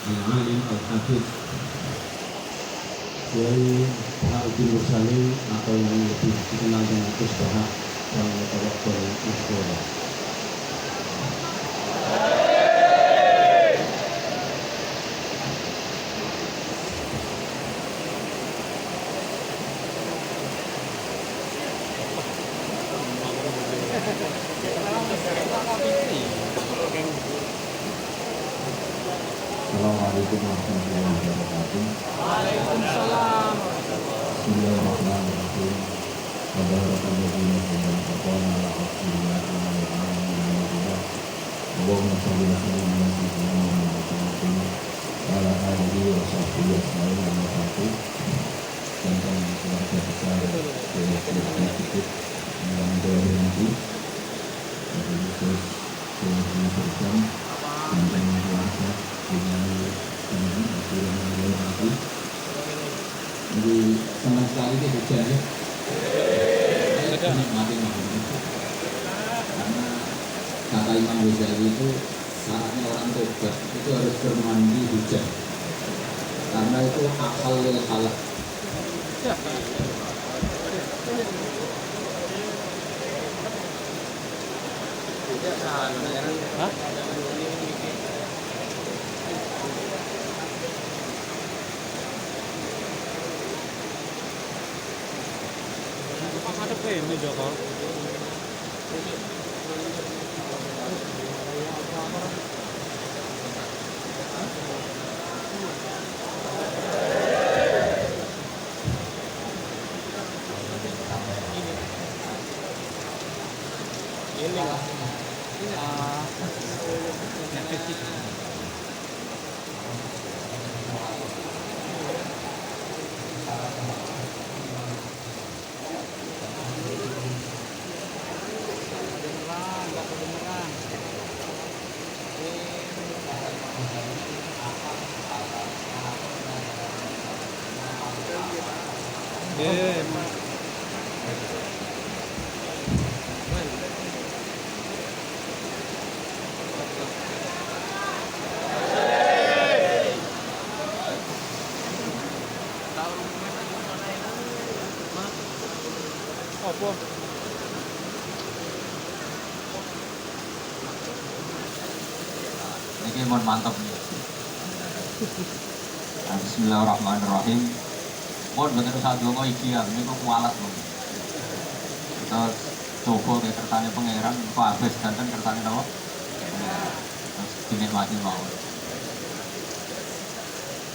Al-Alim Al-Hafidh Kiai Al-Bin Mursalin atau yang lebih dikenal dengan Gus Bahak Wal-Tawakkul Mashkura. Assalamualaikum warahmatullahi wabarakatuh. Waalaikumsalam. Bismillahirrahmanirrahim. Wabarakallahu wabarakatuh ala rasulillah wa ala alihi Allahumma shalli ala sayyidina Muhammad wa ala alihi wa sahbihi ajma'in amma ba'du. Dan keluarga besar dari sedikit yang berhenti dari khusus keluarga bersama dan keluarga dengan ini lagi. Jadi senang sekali dia hujan ya. Nikmati karena kata Imam Ghazali itu syaratnya orang tobat itu harus bermandi hujan karena itu akhalil halak. Ada ini Joko. Apa? Ini mohon mantap nih. Bismillahirrahmanirrahim. Mohon betul satu ngomong iki ya, ini kok kualat loh. Kita coba kayak kertanya pangeran, kok habis danten kertanya apa? Terus dinikmati mau.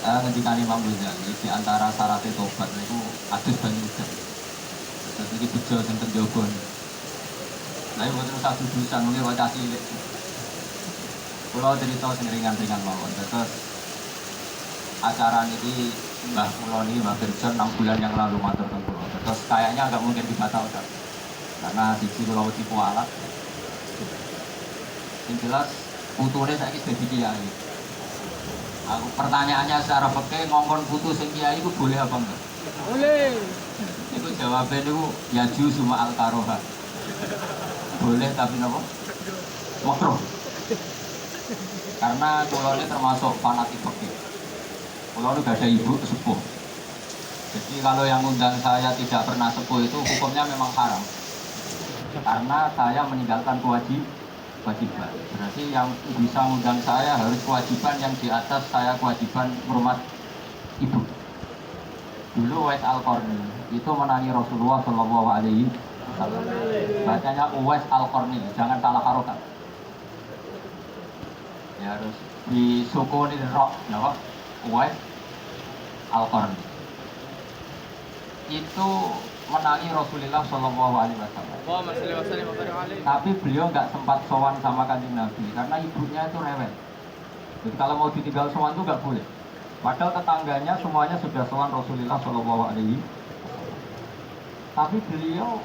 Ketika Imam Ghazali di antara syarat tobat itu adus banyu udan. Terus ini bejo sing penjogon. Lah iku terus satu dosa mungkin wajah cilik. Pulau cerita sing ringan-ringan mawon. Terus acara ini Mbah Pulau ini Mbah Gerjon 6 bulan yang lalu matur teng kula. Terus kayaknya nggak mungkin dibatalkan karena siji kula wedi kualat. Yang jelas putune saiki dadi kiai. Aku pertanyaannya secara fikih ngongkon putu sing kiai itu boleh apa enggak? Boleh. Itu jawabnya itu ya jusuma al karoha. Boleh tapi apa? Makruh. Karena pulau ini termasuk fanatik fikih. Pulau ini gak ada ibu sepuh. Jadi kalau yang undang saya tidak pernah sepuh itu hukumnya memang haram. Karena saya meninggalkan kewajiban. Berarti yang bisa undang saya harus kewajiban yang di atas saya kewajiban hormat ibu. Dulu Uwais Al-Qarni itu menangi Rasulullah Shallallahu Alaihi Wasallam. Bacanya Uwais Al-Qarni, jangan salah harokat. Ya harus disukuni roh, ya Uwais Al-Qarni itu menangi Rasulullah Shallallahu Alaihi Wasallam. Tapi beliau nggak sempat sowan sama kanjeng Nabi karena ibunya itu rewel. Jadi kalau mau ditinggal sowan itu nggak boleh. Padahal tetangganya semuanya sudah sowan Rasulullah Shallallahu Alaihi Wasallam. Tapi beliau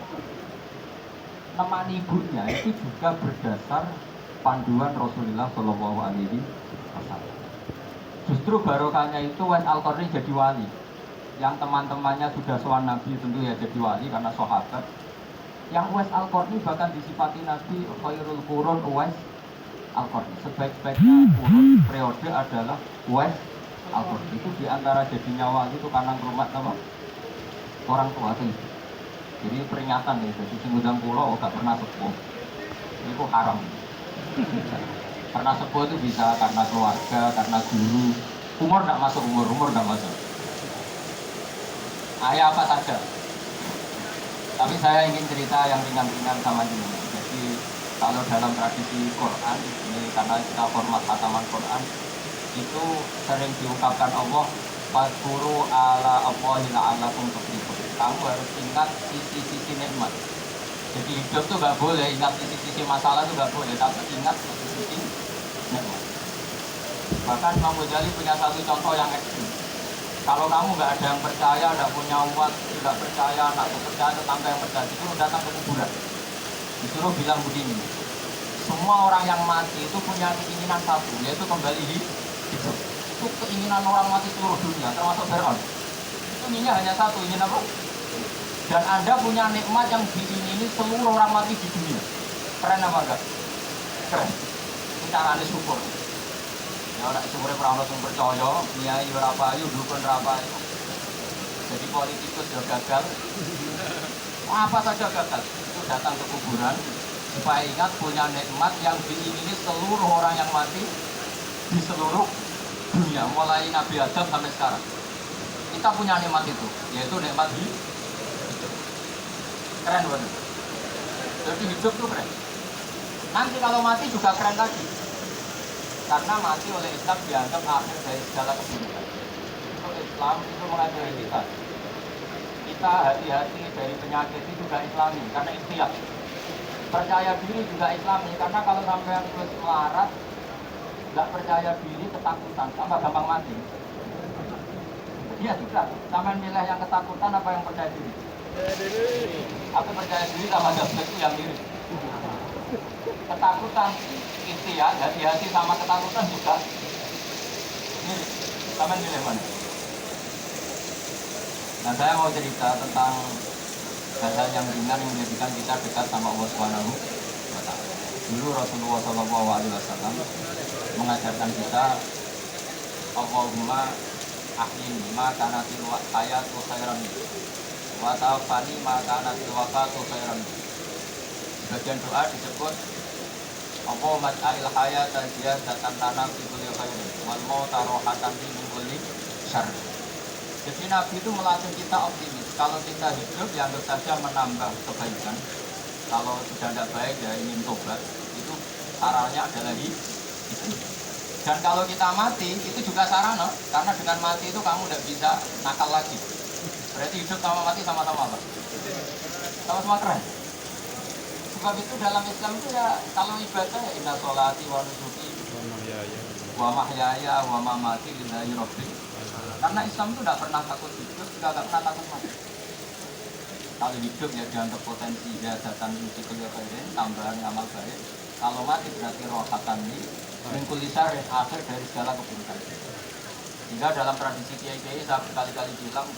nemani ibunya itu juga berdasar panduan Rasulullah Shallallahu Alaihi Wasallam. Justru barokahnya itu Uwais Al-Qarni jadi wali. Yang teman-temannya sudah sowan Nabi tentu ya jadi wali karena sahabat. Yang Uwais Al-Qarni bahkan disifati Nabi khairul qurun Uwais Al-Qarni. Sebaik-baiknya urut periode adalah Wes apa itu diantara jadi nyawa itu karena rumah apa orang tua tuh. Jadi peringatan itu di Singudang Pulau gak pernah sepuh itu haram. Karena sepuh itu bisa karena keluarga, karena guru. Umur gak masuk, umur gak masuk. Ayah apa saja. Tapi saya ingin cerita yang ringan-ringan sama ini. Jadi kalau dalam tradisi Quran ini karena kita hormat khataman Quran itu sering diungkapkan Allah Fadkuru ala Allahi la'allakum tuflihun. Kamu harus ingat sisi-sisi nikmat. Jadi hidup tuh gak boleh ingat sisi-sisi masalah tuh gak boleh, tapi ingat sisi-sisi nikmat. Bahkan Imam Ghazali punya satu contoh yang ekstrim. Kalau kamu gak ada yang percaya, gak punya umat, tidak percaya, anak percaya, tetangga yang percaya, disuruh datang ke kuburan. Disuruh bilang begini, semua orang yang mati itu punya keinginan satu, yaitu kembali hidup. Itu keinginan orang mati seluruh dunia, termasuk Fir'aun. Itu inginnya hanya satu, ingin apa? Dan Anda punya nikmat yang diingini seluruh orang mati di dunia. Keren apa enggak? Keren. Ini caranya syukur. Ya orang syukurnya pernah yang percaya, niai berapa ayu, dukun berapa ayu. Jadi politikus sudah gagal. Apa saja gagal. Itu datang ke kuburan supaya ingat punya nikmat yang diingini seluruh orang yang mati di seluruh dunia, mulai Nabi Adam sampai sekarang. Kita punya nikmat itu, yaitu nikmat hidup. Keren banget. Jadi hidup tuh keren. Nanti kalau mati juga keren lagi. Karena mati oleh Islam dianggap akhir dari segala keburukan. Itu Islam itu mengajari kita. Kita hati-hati dari penyakit itu juga Islami, karena ikhtiar. Percaya diri juga Islami, karena kalau sampai terus melarat, nggak percaya diri, ketakutan, tambah gampang mati. Iya juga, sama milih yang ketakutan apa yang percaya diri? Aku percaya diri sama jabet itu yang diri. Ketakutan, ikhtiar, hati-hati sama ketakutan juga. Ini, sama milih mana? Nah saya mau cerita tentang hal-hal yang ringan yang menjadikan kita dekat sama Allah Subhanahu wa Ta'ala. Dulu Rasulullah SAW mengajarkan kita Allahumma ahyini ma kanatil hayatu khairan wa tawaffani ma kanatil wafatu khairan. Bagian doa disebut Allahumma ja'alil hayata ziyadatan lana fi kulli khairin wal mauta rohatan min kulli syarr. Jadi Nabi itu melatih kita optimis. Kalau kita hidup ya anggap saja menambah kebaikan. Kalau sudah tidak baik ya ingin tobat. Itu sarannya adalah hidup. Dan kalau kita mati itu juga sarana, karena dengan mati itu kamu tidak bisa nakal lagi. Berarti hidup sama mati sama-sama apa? Sama-sama keren. Sebab itu dalam Islam itu ya kalau ibadah ya inna sholati wa nusuki wa mahyaya wa mamati lillahi rabbil. Karena Islam itu tidak pernah takut hidup, juga tidak pernah takut mati. Kalau hidup ya dianggap potensi ya datang uji kelihatannya, tambahan amal baik. Kalau mati berarti rohatan ini mengkulisar akhir dari segala keburukan. Sehingga dalam tradisi kiai-kiai saya berkali-kali bilang,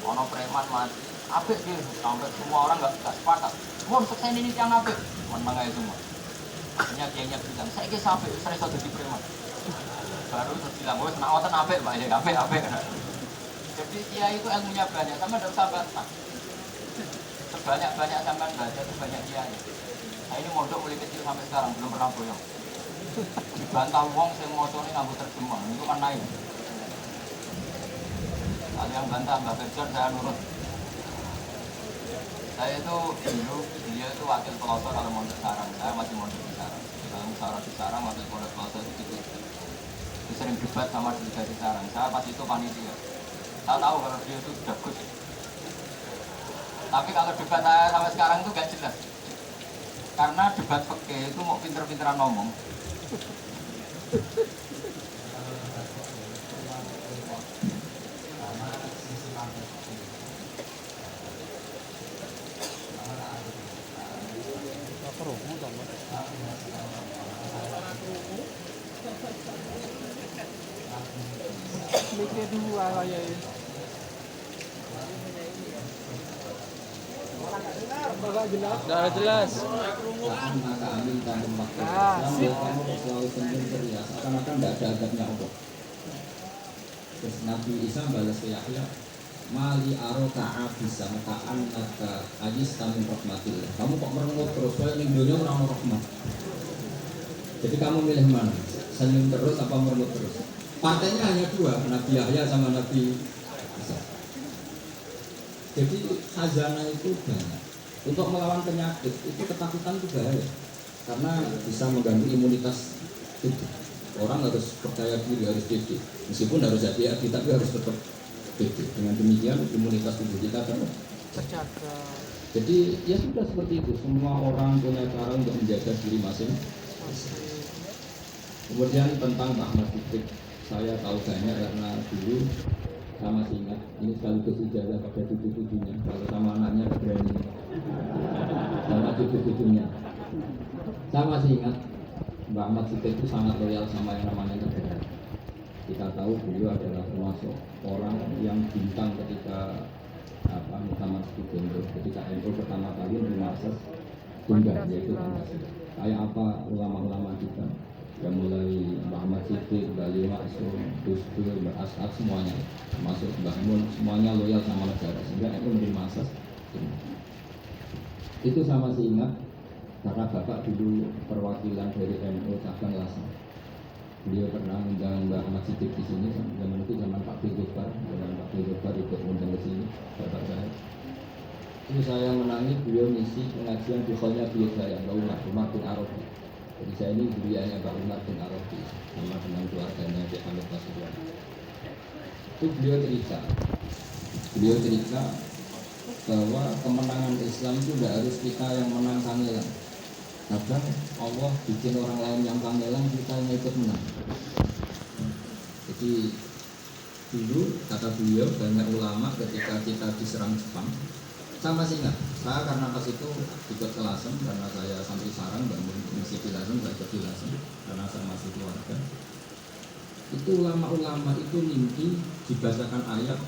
ono preman mati, apik dia sampai semua orang nggak sepakat. Wah, sukses ini yang apik, menang aja semua. Akhirnya kiainya bilang, saya kira sampai saya sudah jadi preman. Baru terus bilang, wah, senawatan apik, pak ya, apik. Jadi kiai itu ilmunya banyak, sama tidak usah bantah. Sebanyak-banyak sampai baca itu banyak kiai. Nah ini mondok mulai kecil sampai sekarang belum pernah boyong. Dibantah wong sing mocone nganggo terjemah itu kan naik. Kalau yang bantah Mbak Berjon saya nurut. Saya itu dulu dia itu wakil pelosok kalau mondok sarang. Saya masih mondok di sarang. Kalau musyawarah di sarang wakil pelosok itu gitu. Sering debat sama di sarang. Saya pas itu panitia. Saya tahu kalau dia itu bagus. Tapi kalau debat saya sampai sekarang itu gak jelas. Karena debat fikih itu mau pinter-pinteran ngomong. Mikir dua lah ya. Enggak jelas. Sudah jelas. Kamu selalu penting teriak, akan tidak ada adabnya Allah. Terus Nabi Isa balas ke Yahya, mali aroka abisa kaan naka ajis tamin rahmatillah. Kamu kok merengut terus, soalnya ning dunia orang rahmat. Jadi kamu milih mana? Senyum terus apa merengut terus? Partainya hanya dua, Nabi Yahya sama Nabi Isa. Jadi khazanah itu banyak. Untuk melawan penyakit itu ketakutan itu bahaya, karena bisa mengganggu imunitas tubuh. Orang harus percaya diri, harus pede. Meskipun harus hati-hati, tapi harus tetap pede. Dengan demikian imunitas tubuh kita akan terjaga. Jadi ya sudah seperti itu. Semua orang punya cara untuk menjaga diri masing-masing. Kemudian tentang Pak Ahmad Fikri, saya tahu banyak karena dulu saya masih ingat. Ini sekaligus ijazah pada cucu-cucunya. Kalau sama anaknya berani, sama cucu-cucunya. Saya masih ingat Mbak Ahmad Fikri itu sangat loyal sama yang namanya negara. Kita tahu beliau adalah termasuk orang yang bintang ketika Muktamar Studio, ketika NU pertama kali menerima asas tunggal, yaitu kayak apa ulama-ulama kita yang mulai Mbak Ahmad Fikri, Mbak Lima Asum, Gus Dur, Mbak Ashab, semuanya termasuk Mbak Mun, semuanya loyal sama negara sehingga NU menerima asas tunggal. Itu saya masih ingat karena Bapak dulu perwakilan dari NU cabang Lasem. Beliau pernah mengundang Mbak Ahmad Siddiq di sini, zaman itu zaman Pak Gopar, zaman Pak Gopar ikut mengundang ke sini, Bapak saya. Itu saya menangi beliau misi pengajian di hallnya beliau saya, Mbak Umar bin Arabi. Jadi saya ini beliaunya Mbak Umar bin Arabi, sama dengan keluarganya di Hamid Pasuruan. Itu beliau cerita bahwa kemenangan Islam itu tidak harus kita yang menang kangelan. Kadang Allah bikin orang lain yang kangelan, kita yang ikut menang. Jadi dulu kata beliau, banyak ulama ketika kita diserang Jepang, saya masih ingat, saya karena pas itu ikut ke Lasem, karena saya sampai sarang bangun misi di Lasem, saya ikut di Lasem karena saya masih keluarga. Itu ulama-ulama itu mimpi dibacakan ayat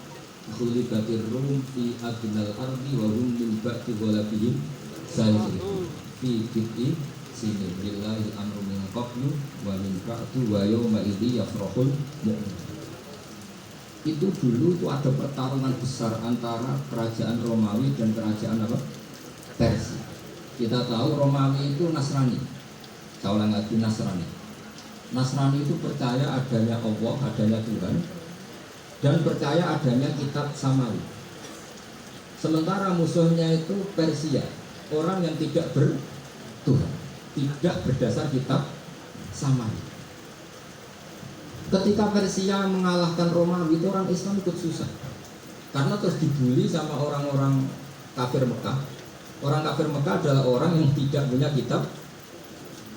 Khulibatir rum fi adnal ardi wa hum min ba'di ghalabihim sayyidu fi bid'i sini lillahi amru min qablu wa min ba'du wa yawma idzi yafrahul mu'min. Itu dulu itu ada pertarungan besar antara kerajaan Romawi dan kerajaan apa? Persia. Kita tahu Romawi itu Nasrani. Saya ulang lagi, Nasrani. Nasrani itu percaya adanya Allah, adanya Tuhan, dan percaya adanya kitab Samawi. Sementara musuhnya itu Persia, orang yang tidak bertuhan, tidak berdasar kitab Samawi. Ketika Persia mengalahkan Romawi, itu orang Islam ikut susah, karena terus dibully sama orang-orang kafir Mekah. Orang kafir Mekah adalah orang yang tidak punya kitab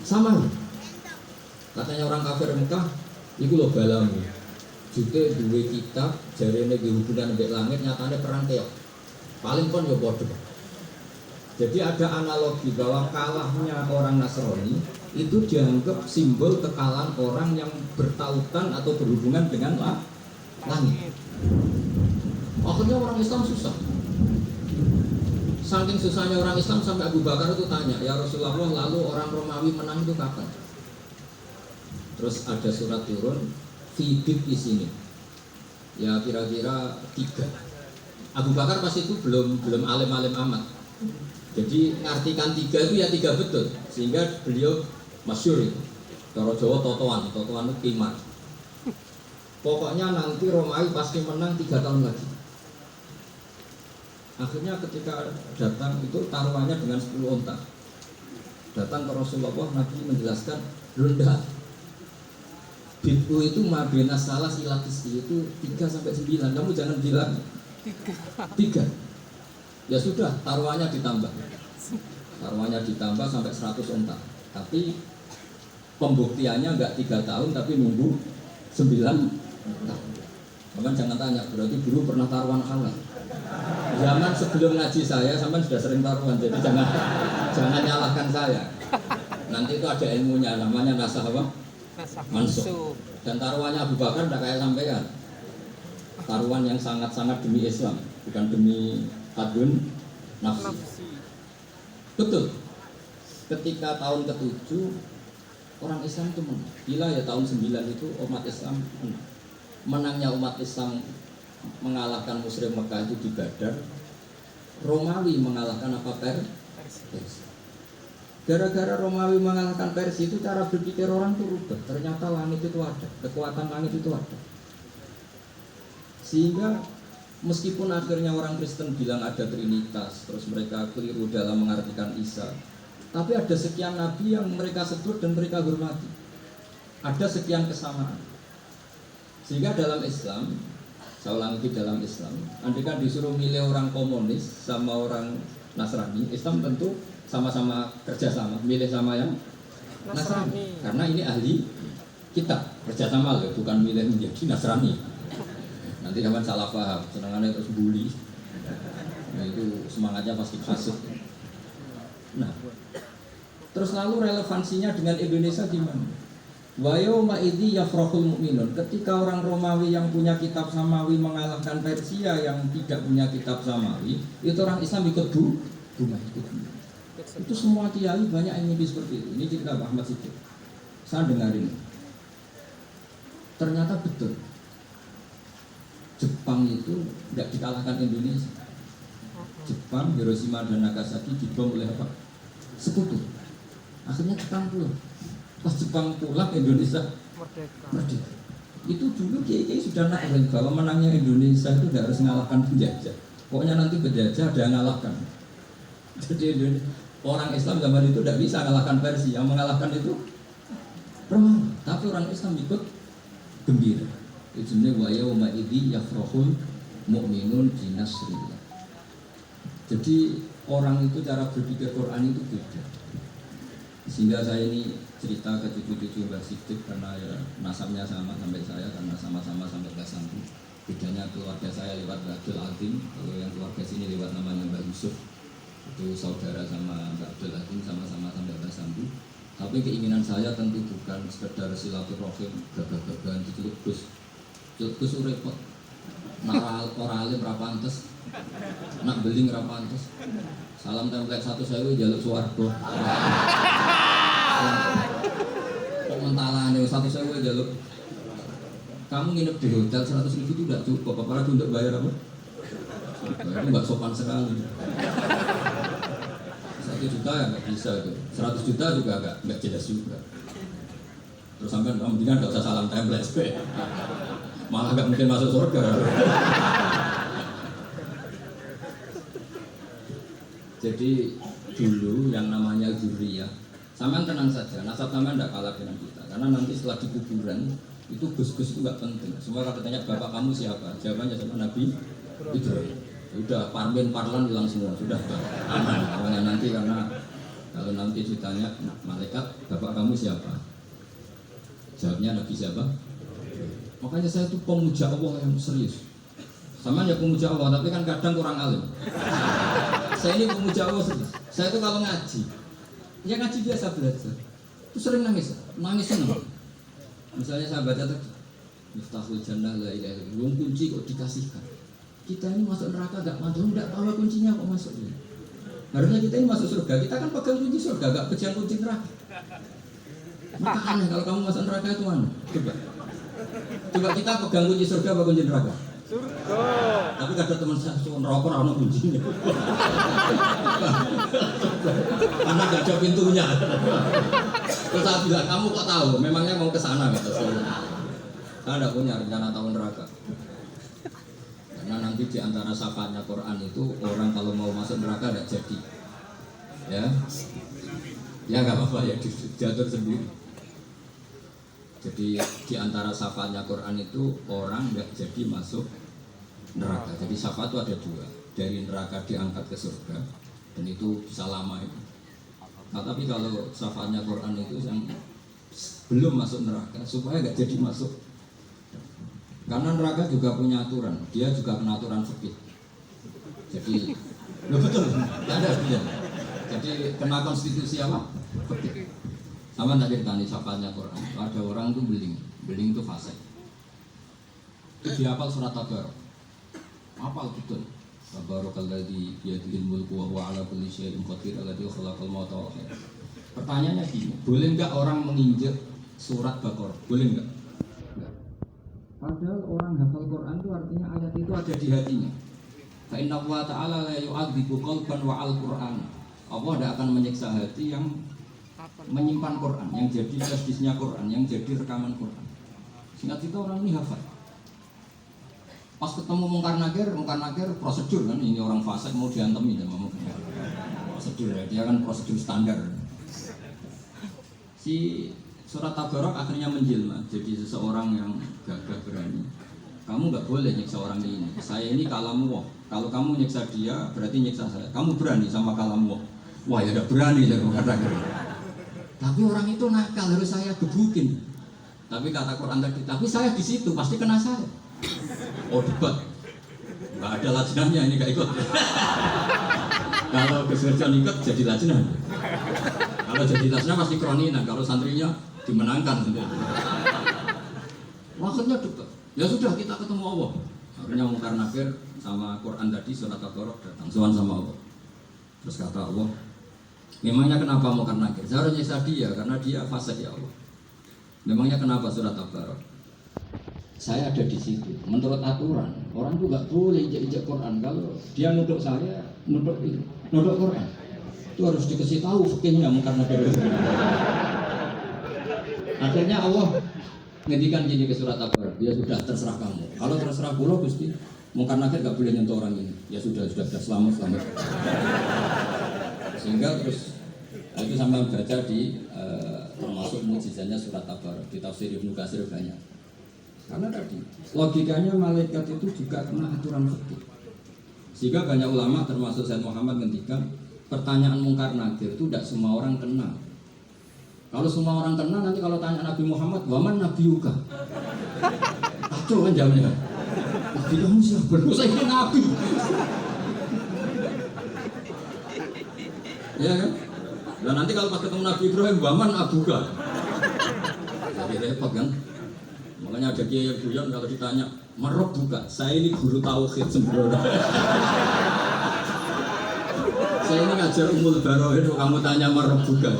Samawi. Katanya orang kafir Mekah, itu loh balamu jute duwe kitab jarene di hubungan mbek langit, nyatane perang keok. Paling pun ya bodoh. Jadi ada analogi bahwa kalahnya orang Nasrani itu dianggap simbol kekalahan orang yang bertautan atau berhubungan dengan langit. Akhirnya orang Islam susah. Saking susahnya orang Islam sampai Abu Bakar itu tanya, ya Rasulullah, lalu orang Romawi menang itu kapan? Terus ada surat turun, Fidit di sini. Ya kira-kira 3. Abu Bakar pas itu belum alim-alim amat. Jadi ngartikan 3 itu ya 3 betul, sehingga beliau masyhur itu. Kalau Jawa totoan itu kimar. Pokoknya nanti Romawi pasti menang 3 tahun lagi. Akhirnya ketika datang itu taruhannya dengan 10 onta. Datang ke Rasulullah, Nabi menjelaskan, rendah. Bid'u itu mabena salah silatis itu 3-9. Kamu jangan bilang 3. Ya sudah, taruhannya ditambah sampai 100 onta. Tapi pembuktiannya enggak 3 tahun, tapi nunggu 9 tahun. Kamu jangan tanya, berarti dulu pernah taruhan halal. Zaman sebelum ngaji saya, sampai sudah sering taruhan, jadi jangan nyalahkan saya. Nanti itu ada ilmunya, namanya nasah apa? Mansukh. Dan taruhannya Abu Bakar tidak kayak sampean. Taruhan yang sangat-sangat demi Islam, bukan demi hadun nafsi. Betul. Ketika tahun ke-7 orang Islam itu menang. Bila ya tahun 9 itu umat Islam menang. menangnya umat Islam mengalahkan musyrik Mekah itu di Badar, Romawi mengalahkan apa Persia. Gara-gara Romawi mengalahkan Persia itu cara berpikir orang itu rubah. Ternyata langit itu ada, kekuatan langit itu ada. Sehingga meskipun akhirnya orang Kristen bilang ada Trinitas, terus mereka keliru dalam mengartikan Isa, tapi ada sekian nabi yang mereka sebut dan mereka hormati. Ada sekian kesamaan. Sehingga dalam Islam, saya ulang lagi, dalam Islam, andai kan disuruh milih orang komunis sama orang Nasrani, Islam tentu sama-sama kerjasama, milih sama yang Nasrani. Karena ini ahli kitab, kerjasama loh, bukan milih menjadi Nasrani. Nanti kapan salah paham, senangannya terus bully. Nah itu semangatnya pasti kasut. Nah, terus lalu relevansinya dengan Indonesia gimana? Wa yauma idzi yafrahul mu'minun. Ketika orang Romawi yang punya kitab Samawi mengalahkan Persia yang tidak punya kitab Samawi, itu orang Islam ikut bunga. Itu semua kiai banyak yang mimpi seperti itu. Ini cerita Ahmad Siddiq. Saya dengarin. Ternyata betul. Jepang itu tidak dikalahkan Indonesia. Jepang, Hiroshima dan Nagasaki dibom oleh apa? Sekutu. Akhirnya Jepang pulang. Pas Jepang pulang, Indonesia merdeka. Itu dulu kiai sudah naik bahwa menangnya Indonesia itu tidak harus mengalahkan penjajah. Pokoknya nanti penjajah ada yang mengalahkan. Jadi orang Islam zaman itu tidak bisa mengalahkan Persia. Yang mengalahkan itu Romawi. Tapi orang Islam ikut gembira. Itu sebenarnya wa yauma idzi yafrahul mu'minun bi nasrillah. Jadi orang itu cara berpikir Quran itu beda. Sehingga saya ini cerita ke cucu-cucu Mbak Siddiq karena ya nasabnya sama sampai saya, karena sama-sama sampai Mbak Sambu. Bedanya keluarga saya lewat Mbak Abdul Azim, kalau yang keluarga sini lewat namanya Mbak Yusuf. Itu saudara sama Mbak Abdul Azim, sama-sama sampai Mbak Sambu. Tapi keinginan saya tentu bukan sekedar silaturahim, gagah-gagahan diceluk Gus repot. Nak ora alim ra pantes. Nak beling ra pantes. Salam template 1.000 jaluk swarga. Kok mentalane 1.000 jaluk. Kamu nginep di hotel 100.000 itu tidak cukup, apalagi untuk bayar apa? Itu nggak sopan sekali. 1 juta ya nggak bisa itu. 100 juta juga nggak jelas juga. Terus sampai mendingan nggak usah salam template. Malah nggak mungkin masuk surga. Jadi dulu yang namanya zuriyah, sampean tenang saja, nasab sampean tidak kalah dengan kita. Karena nanti setelah di kuburan itu gus-gus itu nggak penting. Semua kalau tanya bapak kamu siapa, jawabannya sama Nabi Ibrahim. Sudah parmen parlan hilang semua, sudah aman. Pokoknya nanti karena kalau nanti ditanya malaikat bapak kamu siapa, jawabnya Nabi siapa. Makanya saya itu pemuja Allah yang serius. Sama ya pemuja Allah, tapi kan kadang kurang alim. Saya ini pemuja Allah serius. Saya itu kalau ngaji, ya ngaji biasa belajar, itu sering nangis senang. Misalnya saya baca tadi, Miftahul Jannah la ilaha illallah, kunci kok dikasihkan. Kita ini masuk neraka gak mantul, tidak tahu kuncinya kok masuk ini. Harusnya kita ini masuk surga, kita kan pegang kunci surga, gak pegang kunci neraka. Maka aneh kalau kamu masuk neraka itu mana? Coba kita pegang kunci surga apa kunci neraka? Surga. Tapi ada teman saya neraka ora ono kuncinya. Karena gak ada pintunya. Terus saya bilang, kamu kok tahu? Memangnya mau ke sana kata saya. Saya tidak punya rencana tahu neraka. Karena nanti di antara syafaatnya Quran itu orang kalau mau masuk neraka tidak jadi. Ya nggak apa-apa ya, diatur sendiri. Jadi di antara syafaatnya Quran itu orang nggak jadi masuk neraka. Jadi syafaat itu ada 2, dari neraka diangkat ke surga, dan itu bisa lama itu. Nah, tapi kalau syafaatnya Quran itu yang belum masuk neraka supaya nggak jadi masuk. Karena neraka juga punya aturan, dia juga kena aturan fikih. Jadi, betul, ada dia. Jadi kena konstitusi apa? Fikih. Sama tak ceritanya syafaatnya Quran. Ada orang tuh beling itu fasik. Itu dihafal surat Tabarok. Hafal betul. Tabarakalladzi biyadihil mulku wa huwa ala kulli syai'in qadir alladzi khalaqal mauta wal hayata. Pertanyaannya gini, boleh enggak orang menginjak surat Baqarah? Boleh enggak? Enggak. Padahal orang hafal Quran itu artinya ayat itu ada di hatinya. Fa inna Allah ta'ala la yu'adzibu qalban wa al-Qur'an. Allah tidak akan menyiksa hati yang menyimpan Quran, yang jadi flashdisknya Quran, yang jadi rekaman Quran. Singkat itu orang ini hafal. Pas ketemu Mungkar Nakir prosedur kan, ini orang fasik mau diantemi sama Mungkar. Prosedur ya, dia kan prosedur standar. Si surat Tabarak akhirnya menjelma jadi seseorang yang gagah berani. Kamu nggak boleh nyiksa orang ini. Saya ini kalamullah. Kalau kamu nyiksa dia berarti nyiksa saya. Kamu berani sama kalamullah. Wah ya udah berani ya Mungkar Nakir. Tapi orang itu nakal, harus saya gebukin. Tapi kata Quran tadi, tapi saya di situ pasti kena saya. Oh debat, nggak ada lajnahnya ini nggak ikut. Kalau keserjan ikut jadi lajnah. Kalau jadi lajnah pasti kroninan. Kalau santrinya dimenangkan sendiri. Maksudnya debat. Ya sudah kita ketemu Allah. Akhirnya Mungkar Nakir sama Quran tadi surat Al-Baqarah datang sowan sama Allah. Terus kata Allah, memangnya kenapa Mungkar Nakir? Saya harus nyiksa dia karena dia fasik ya Allah. Memangnya kenapa surat Al-Baqarah? Saya ada di situ. Menurut aturan, orang tuh nggak boleh injak-injak Quran. Kalau dia nuduk saya, nuduk Quran. Itu harus dikasih tahu fikihnya Mungkar Nakir. Akhirnya Allah ngendikan gini ke surat Al-Baqarah. Ya sudah terserah kamu. Kalau terserah pulau Gusti, Mungkar Nakir nggak boleh nyentuh orang ini. Ya sudah selamat. Sehingga terus itu sampai baca di termasuk mukjizatnya surat Tabarak di tafsir Ibnu Katsir banyak. Karena tadi logikanya malaikat itu juga kena aturan fikih. Sehingga banyak ulama termasuk Said Muhammad ngendikan pertanyaan Mungkar Nakir itu tidak semua orang kenal. Kalau semua orang kenal nanti kalau tanya Nabi Muhammad, "Waman nabiyuka?" Kacau kan jawabnya. Nabi kamu siapa? Saya ini nabi. Ya kan? Dan nanti kalau pas ketemu Nabi Ibrahim, "Waman abuka?" Jadi repot kan? Makanya ada kiai yang guyon kalau ditanya, "Marok buka?" Saya ini guru tauhid sembrono. Saya ini ngajar Ummul Baro'in, kamu tanya marok buka.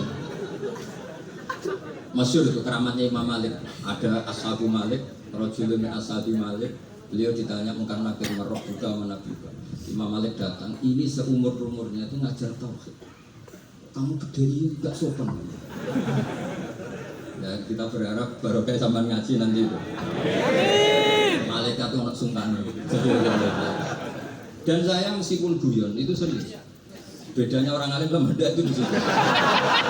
Masyhur itu keramatnya Imam Malik. Ada Ashabu Malik, Rajulun min Ashabi Malik. Beliau ditanya Mungkar Nakir marok buka mana buka. Imam Malik datang, ini seumur-umurnya itu ngajar tauhid. Kamu gede juga sopan. Ya kita berharap barokah sampean ngaji nanti itu. Malaikat itu anak sungkan. Dan saya meskipun guyon itu serius. Bedanya orang alim sama tidak itu di situ.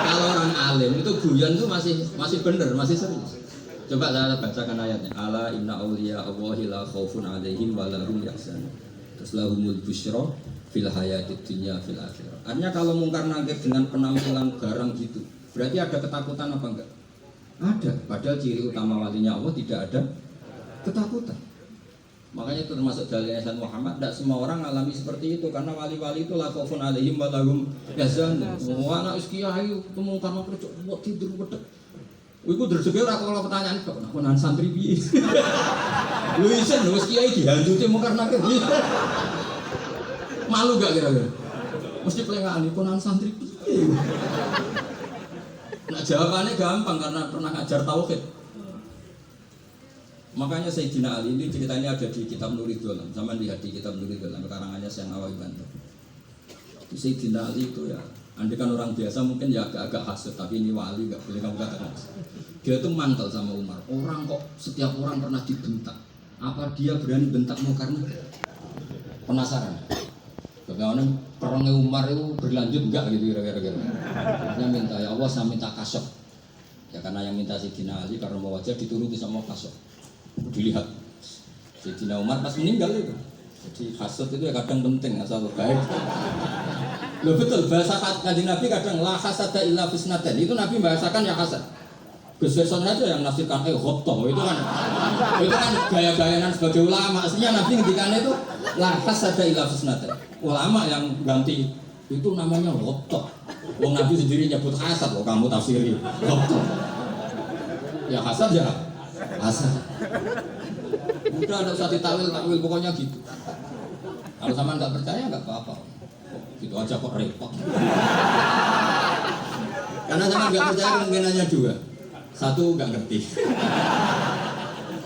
Kalau orang alim itu guyon itu masih benar, masih serius. Coba saya bacakan ayatnya. Ala inna awliya Allahi la khaufun alaihim wa la hum yahzanun. Terus lahumul busyra fil hayatid dunya fil akhirah. Artinya kalau Mungkar Nakir dengan penampilan garang gitu, berarti ada ketakutan apa enggak? Ada. Padahal ciri utama walinya Allah tidak ada ketakutan. Makanya itu termasuk dalilnya Said Muhammad. Tidak semua orang alami seperti itu karena wali-wali itu la khaufun alaihim wa la hum yahzanun. Wah anak kiai itu Mungkar Nakir buat tidur bedek. Iku rezeki ora kalau pertanyaan kok nang santri piye. Lu isen wis kiai dihancuti Mungkar Nakir. Malu gak kira-kira? Mesti pelengani konan santri piye. Nah jawabannya gampang karena pernah ngajar tauhid. Makanya Sayyidina Ali ini ceritanya ada di kitab Nuridul. Zaman lihat di kitab Nuridul karangannya Syekh Nawawi Banten. Sayyidina Ali itu ya, andai kan orang biasa mungkin ya agak-agak hasut, tapi ini wali nggak boleh kamu katakan. Dia itu mantel sama Umar. Orang kok setiap orang pernah dibentak. Apa dia berani bentakmu karena penasaran? Bagaimana perangnya Umar itu berlanjut enggak gitu kira-kira. Dia minta ya Allah saya minta kasok. Ya karena yang minta Sayyidina Ali karena mau wajah dituruti sama kasok. Dilihat Sayyidina Umar pas meninggal itu. Jadi hasad itu ya kadang penting asal baik. Loh betul bahasa Kanjeng Nabi kadang la hasada illa fisnaten. Itu Nabi bahasakan ya hasad. Gus Verson aja yang nafsirkan ghobtoh itu kan gaya-gayanan sebagai ulama. Aslinya Nabi ngendikannya itu la hasada illa fisnaten. Ulama yang ganti itu namanya ghobtoh. Wong Nabi sendiri nyebut hasad, loh kamu tafsiri ghobtoh. Ya hasad ya hasad. Udah ada usah ditakwil pokoknya gitu. Kalau sama nggak percaya nggak apa-apa. Gitu aja kok repot. Karena sama nggak percaya kemungkinannya dua. Satu nggak ngerti.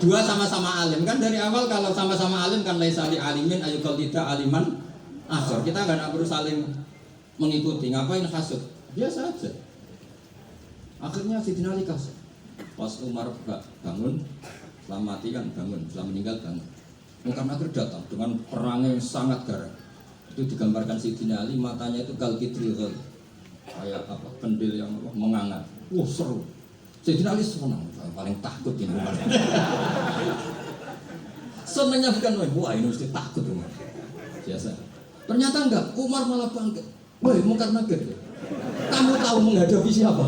Dua sama-sama alim kan dari awal kalau sama-sama alim kan laisa li alimin ayyukal tidak aliman akhir. Kita nggak perlu saling mengikuti. Ngapain hasud? Biasa aja. Akhirnya Sidina Ali kasih. Pas Umar bangun, setelah mati kan bangun, setelah meninggal bangun. Munkar Nakir datang dengan perang yang sangat garang. Itu digambarkan Sidina Ali matanya itu kalkidril kayak apa? Pendil yang menganga. Wah seru. Sidina Ali senang, paling takut ini Umar. Senangnya bukan wah ini mesti takut Umar. Biasa. Ternyata enggak, Umar malah bangga. Wah Munkar Nakir. Kamu tahu menghadapi siapa?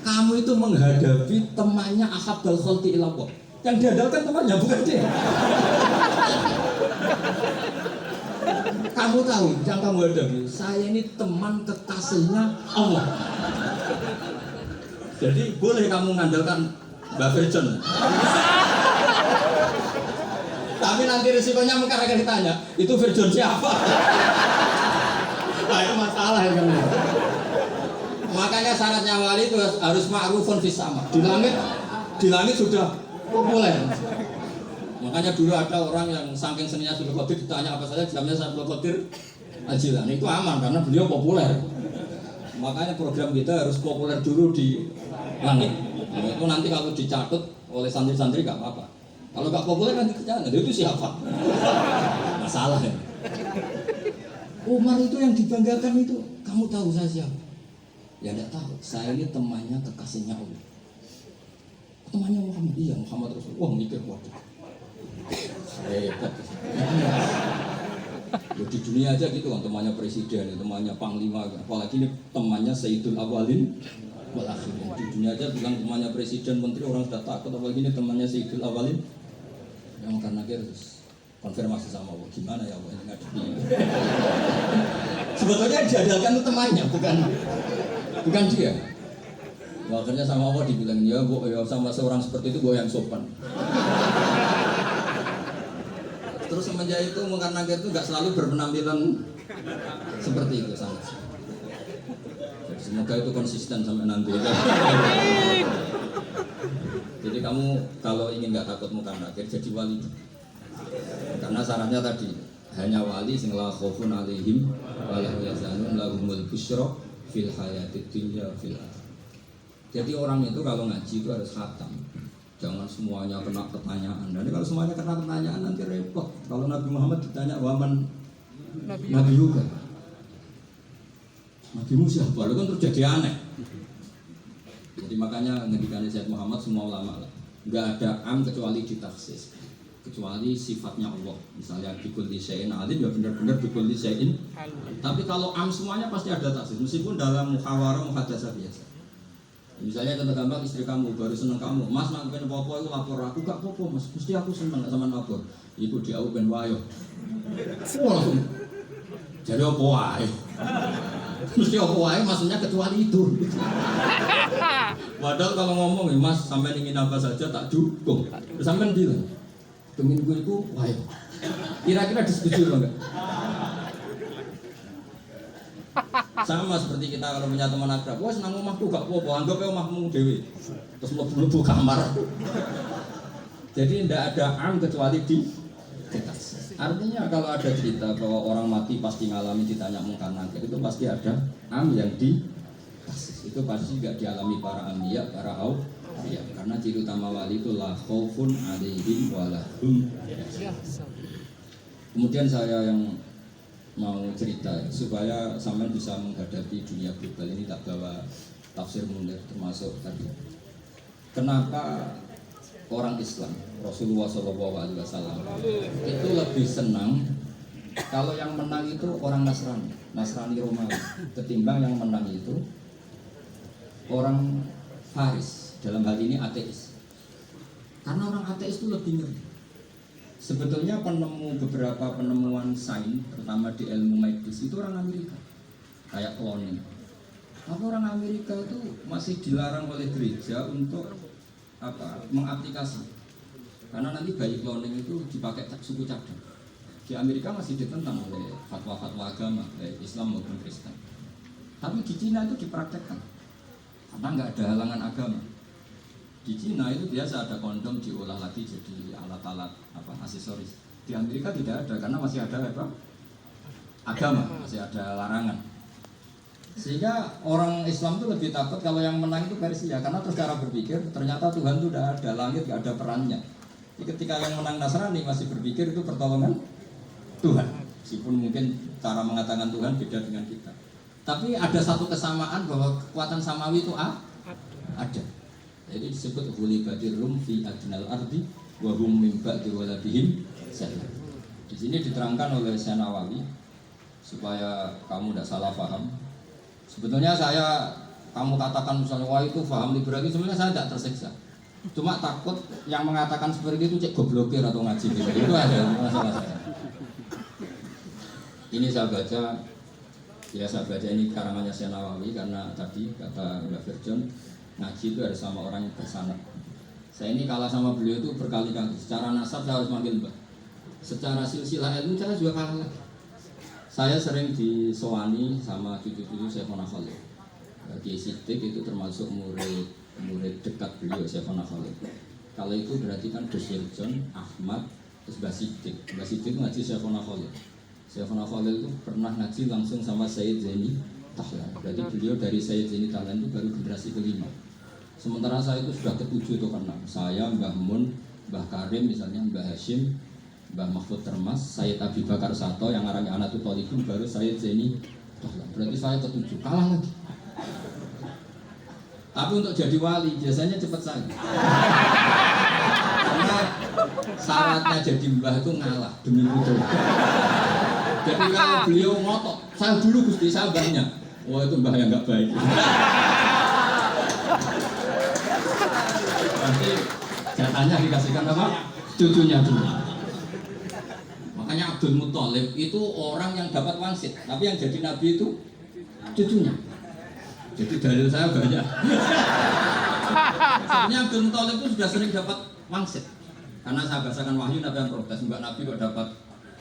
Kamu itu menghadapi temannya Ahabul Khalqi ilallah. Yang diandalkan temannya bukan dia. Kamu tahu yang kamu hadapi, saya ini teman kekasihnya Allah. Jadi boleh kamu mengandalkan Mbak Virgin. Tapi nanti risikonya mungkin akan ditanya, itu Virgin siapa? Nah itu masalah ya kan. Makanya syaratnya wali itu harus ma'rufun fis sama. Di langit sudah populer. Makanya dulu ada orang yang saking seninya Abdul Qadir ditanya apa saja jamnya Abdul Qadir Ajilan. Itu aman karena beliau populer. Makanya program kita harus populer dulu di langit. Nah, itu nanti kalau dicatat oleh santri-santri gak apa-apa. Kalau gak populer nanti kerjaan, itu siapa? Masalah ya. Umar itu yang dibanggakan itu, kamu tahu saya siapa? Ya tidak tahu, saya ini temannya kekasihnya Allah. Temannya Muhammad, iya Muhammad Rasul. Wah mikir waduh. Hebat. Ya, di dunia aja gitu kan, temannya presiden, temannya panglima, apalagi ini temannya Sayyidul Awalin wal Akhirin. Di dunia aja bilang temannya presiden, menteri, orang sudah takut, apalagi ini temannya Sayyidul Awalin. Yang karena terus konfirmasi sama Allah, gimana ya Allah ini ngadepi. Sebetulnya yang diandalkan itu temannya, bukan dia. Nah, akhirnya sama Allah dibilang, ya bu, ya sama seorang seperti itu gue yang sopan. Terus semenjak itu Munkar Nakir itu gak selalu berpenampilan seperti itu sangat. Jadi, semoga itu konsisten sampai nanti. Jadi kamu kalau ingin gak takut Munkar Nakir jadi wali. Karena syaratnya tadi hanya wali sing la khaufun alaihim wa la yahzanun lahumul busyra fil hayatid dunya fil akhirah. Jadi orang itu kalau ngaji itu harus khatam. Jangan semuanya kena pertanyaan. Nanti kalau semuanya kena pertanyaan nanti repot. Kalau Nabi Muhammad ditanya waman Nabi juga. Nabimu siapa? Lalu kan terus jadi aneh. Jadi makanya ngendikan Sayyid Muhammad semua ulama lah. Enggak ada am kecuali ditaksis. Kecuali sifatnya Allah. Misalnya bikulli syai'in alim ya benar-benar bikulli syai'in. Tapi kalau am semuanya pasti ada taksis. Meskipun dalam muhawarah muhadasah biasa. Misalnya contoh gampang istri kamu baru seneng kamu, mas nak pengen apa-apa itu lapor aku gak apa-apa mas, mesti aku seneng sama lapor. Ibu dia aku pengen wayo. Wah langsung jadi apa wae? Mesti apa wae maksudnya kecuali itu. Padahal kalau ngomong mas sampai ingin apa saja tak dukung. Terus sampai bilang pengen gue itu wayo. Kira-kira disetujui enggak? Sama seperti kita kalau punya teman akrab, wah senang omahku gak apa-apa, anggap omahmu dewi. Terus mlebu kamar. Jadi tidak ada am kecuali di ditaksis. Artinya kalau ada cerita bahwa orang mati pasti ngalami ditanya Munkar Nakir, itu pasti ada am yang ditaksis. Itu pasti tidak dialami para anbiya, para auliya. Karena ciri utama wali itu la khaufun alaihim wa lahum. Kemudian saya yang mau cerita supaya sampean bisa menghadapi dunia global ini, tak bawa tafsir Munir termasuk tadi. Kenapa orang Islam Rasulullah SAW itu lebih senang kalau yang menang itu orang Nasrani Romawi ketimbang yang menang itu orang Faris, dalam hal ini ateis. Karena orang ateis itu lebih ngeri. Sebetulnya beberapa penemuan sains, terutama di ilmu medis itu orang Amerika, kayak cloning. Tapi orang Amerika itu masih dilarang oleh gereja untuk mengaplikasi. Karena nanti bayi cloning itu dipakai suku cadang. Di Amerika masih ditentang oleh fatwa-fatwa agama, baik Islam maupun Kristen. Tapi di Cina itu dipraktekkan karena nggak ada halangan agama. Di Cina itu biasa ada kondom diolah lagi jadi alat-alat aksesoris. Di Amerika tidak ada karena masih ada agama, masih ada larangan. Sehingga orang Islam itu lebih takut kalau yang menang itu Persia karena terus cara berpikir ternyata Tuhan itu udah ada, langit nggak ada perannya. Jadi ketika yang menang Nasrani masih berpikir itu pertolongan Tuhan, meskipun mungkin cara mengatakan Tuhan beda dengan kita. Tapi ada satu kesamaan bahwa kekuatan samawi itu ada. Jadi disebut ghulibatir rum fi adnal ardi wa hum min ba'di waladihim salam. Di sini diterangkan oleh Syekh Nawawi supaya kamu tidak salah paham. Sebetulnya kamu katakan misalnya wah itu paham liberalisme, sebenarnya saya tidak tersiksa. Cuma takut yang mengatakan seperti itu cek goblokir atau ngaji gitu. Itu ada masalah saya. Ini saya baca ini karangannya Syekh Nawawi karena tadi kata Mbak Firjon ngaji itu harus sama orang yang bersanad. Saya ini kalah sama beliau itu berkali-kali. Secara nasab saya harus manggil Mbak. Secara silsilah ilmu saya juga kalah. Saya sering disowani sama cucu-cucu Syekhona Khalil. Kiai Siddiq itu termasuk murid dekat beliau Syekhona Khalil. Kalau itu berarti kan Gus Firjon, Ahmad, terus Mbah Siddiq. Mbah Siddiq ngaji Syekhona Khalil. Syekhona Khalil itu pernah ngaji langsung sama Sayyid Zaini Tahlan. Berarti beliau dari Sayyid Zaini Tahlan itu baru generasi kelima. Sementara saya itu sudah ketujuh atau keenam. Saya, Mbah Mun, Mbah Karim misalnya, Mbah Hashim, Mbah Mahfud Termas, Sayyid Abi Bakar Sato yang arahnya anak itu Tolibun, baru Sayyid Zaini Tahlan. Berarti saya ketujuh, kalah lagi. Tapi untuk jadi wali biasanya cepat saja. Karena syaratnya jadi mbah itu ngalah demi itu. Jadi kalau beliau ngotot, saya dulu Gusti, saya mbahnya. Wah itu mbah yang nggak baik. Berarti jatahnya dikasihkan apa? Cucunya dulu. Makanya Abdul Muthalib itu orang yang dapat wangsit, tapi yang jadi nabi itu cucunya. Jadi dalil saya banyak. Sebenarnya Abdul Muthalib itu sudah sering dapat wangsit. Karena saya bacakan wahyu Nabi yang protes, mbak Nabi kok dapat